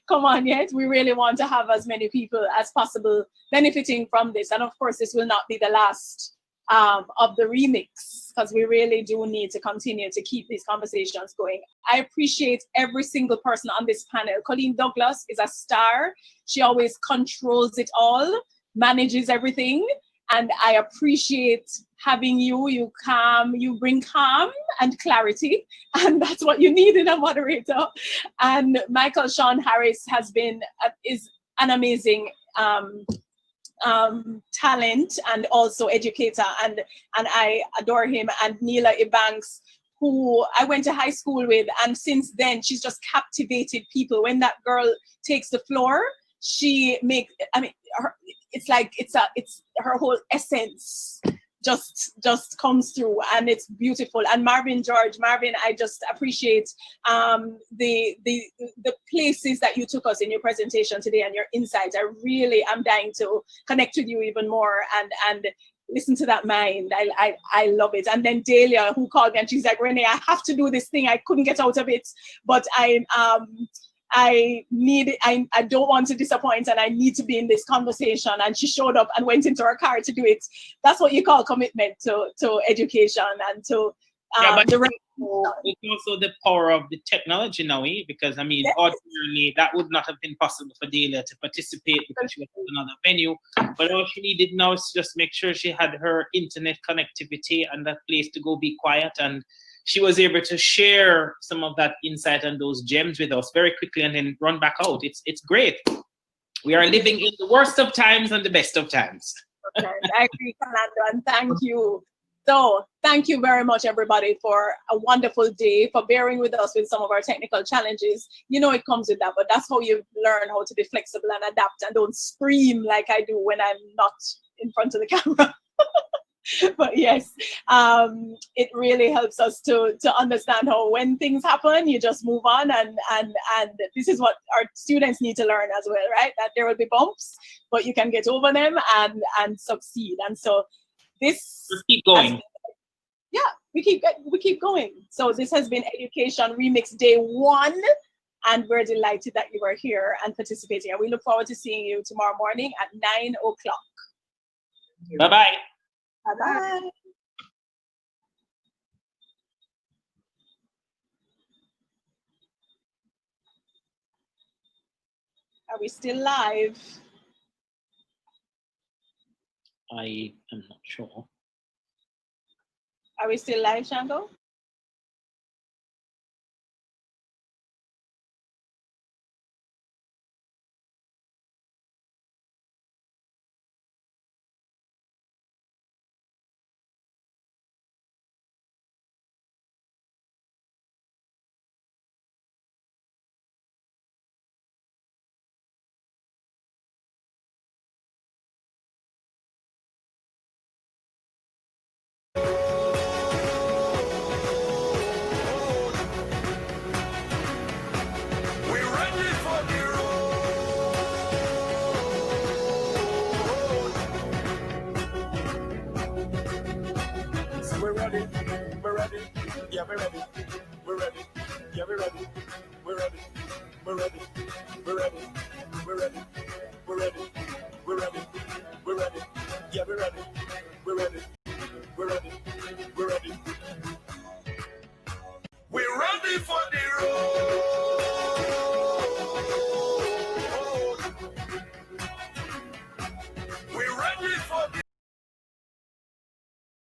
come on yet. We really want to have as many people as possible benefiting from this. And of course, this will not be the last of the remix, because we really do need to continue to keep these conversations going. I appreciate every single person on this panel. Coleen Douglas is a star. She always controls it all, manages everything. And I appreciate having you. You bring calm and clarity, and that's what you need in a moderator. And Michael Sean Harris is an amazing talent and also educator, and I adore him. And Neila Ebanks, who I went to high school with, and since then she's just captivated people. When that girl takes the floor, it's her whole essence just comes through, and it's beautiful. And Marvin, I just appreciate the places that you took us in your presentation today and your insights. I really am dying to connect with you even more and listen to that mind. I love it. And then Dahlia, who called me, and she's like, Renee, I have to do this thing. I couldn't get out of it, but I don't want to disappoint, and I need to be in this conversation. And she showed up and went into her car to do it. That's what you call commitment to education and to it's also the power of the technology now, because yes. Ordinarily that would not have been possible for Dahlia to participate because she was in another venue. But all she needed now is just make sure she had her internet connectivity and that place to go be quiet, and she was able to share some of that insight and those gems with us very quickly and then run back out. It's great. We are living in the worst of times and the best of times. Okay, I agree, Fernando, and thank you. So thank you very much, everybody, for a wonderful day, for bearing with us with some of our technical challenges. It comes with that, but that's how you learn how to be flexible and adapt and don't scream like I do when I'm not in front of the camera. But yes, it really helps us to understand how when things happen, you just move on, and this is what our students need to learn as well, right? That there will be bumps, but you can get over them and succeed. And so this just keep going. We keep going. So this has been Education Remix Day 1, and we're delighted that you are here and participating. And we look forward to seeing you tomorrow morning at 9 o'clock. Bye-bye. Bye-bye. Are we still live? I am not sure. Are we still live, Shango? ready. We're ready. Yeah, we're ready. We're ready. Yeah, we're ready. We're ready. We're ready. We're ready. We're ready. We're ready. We're ready. We're ready. Yeah, we're ready. We're ready. We're ready.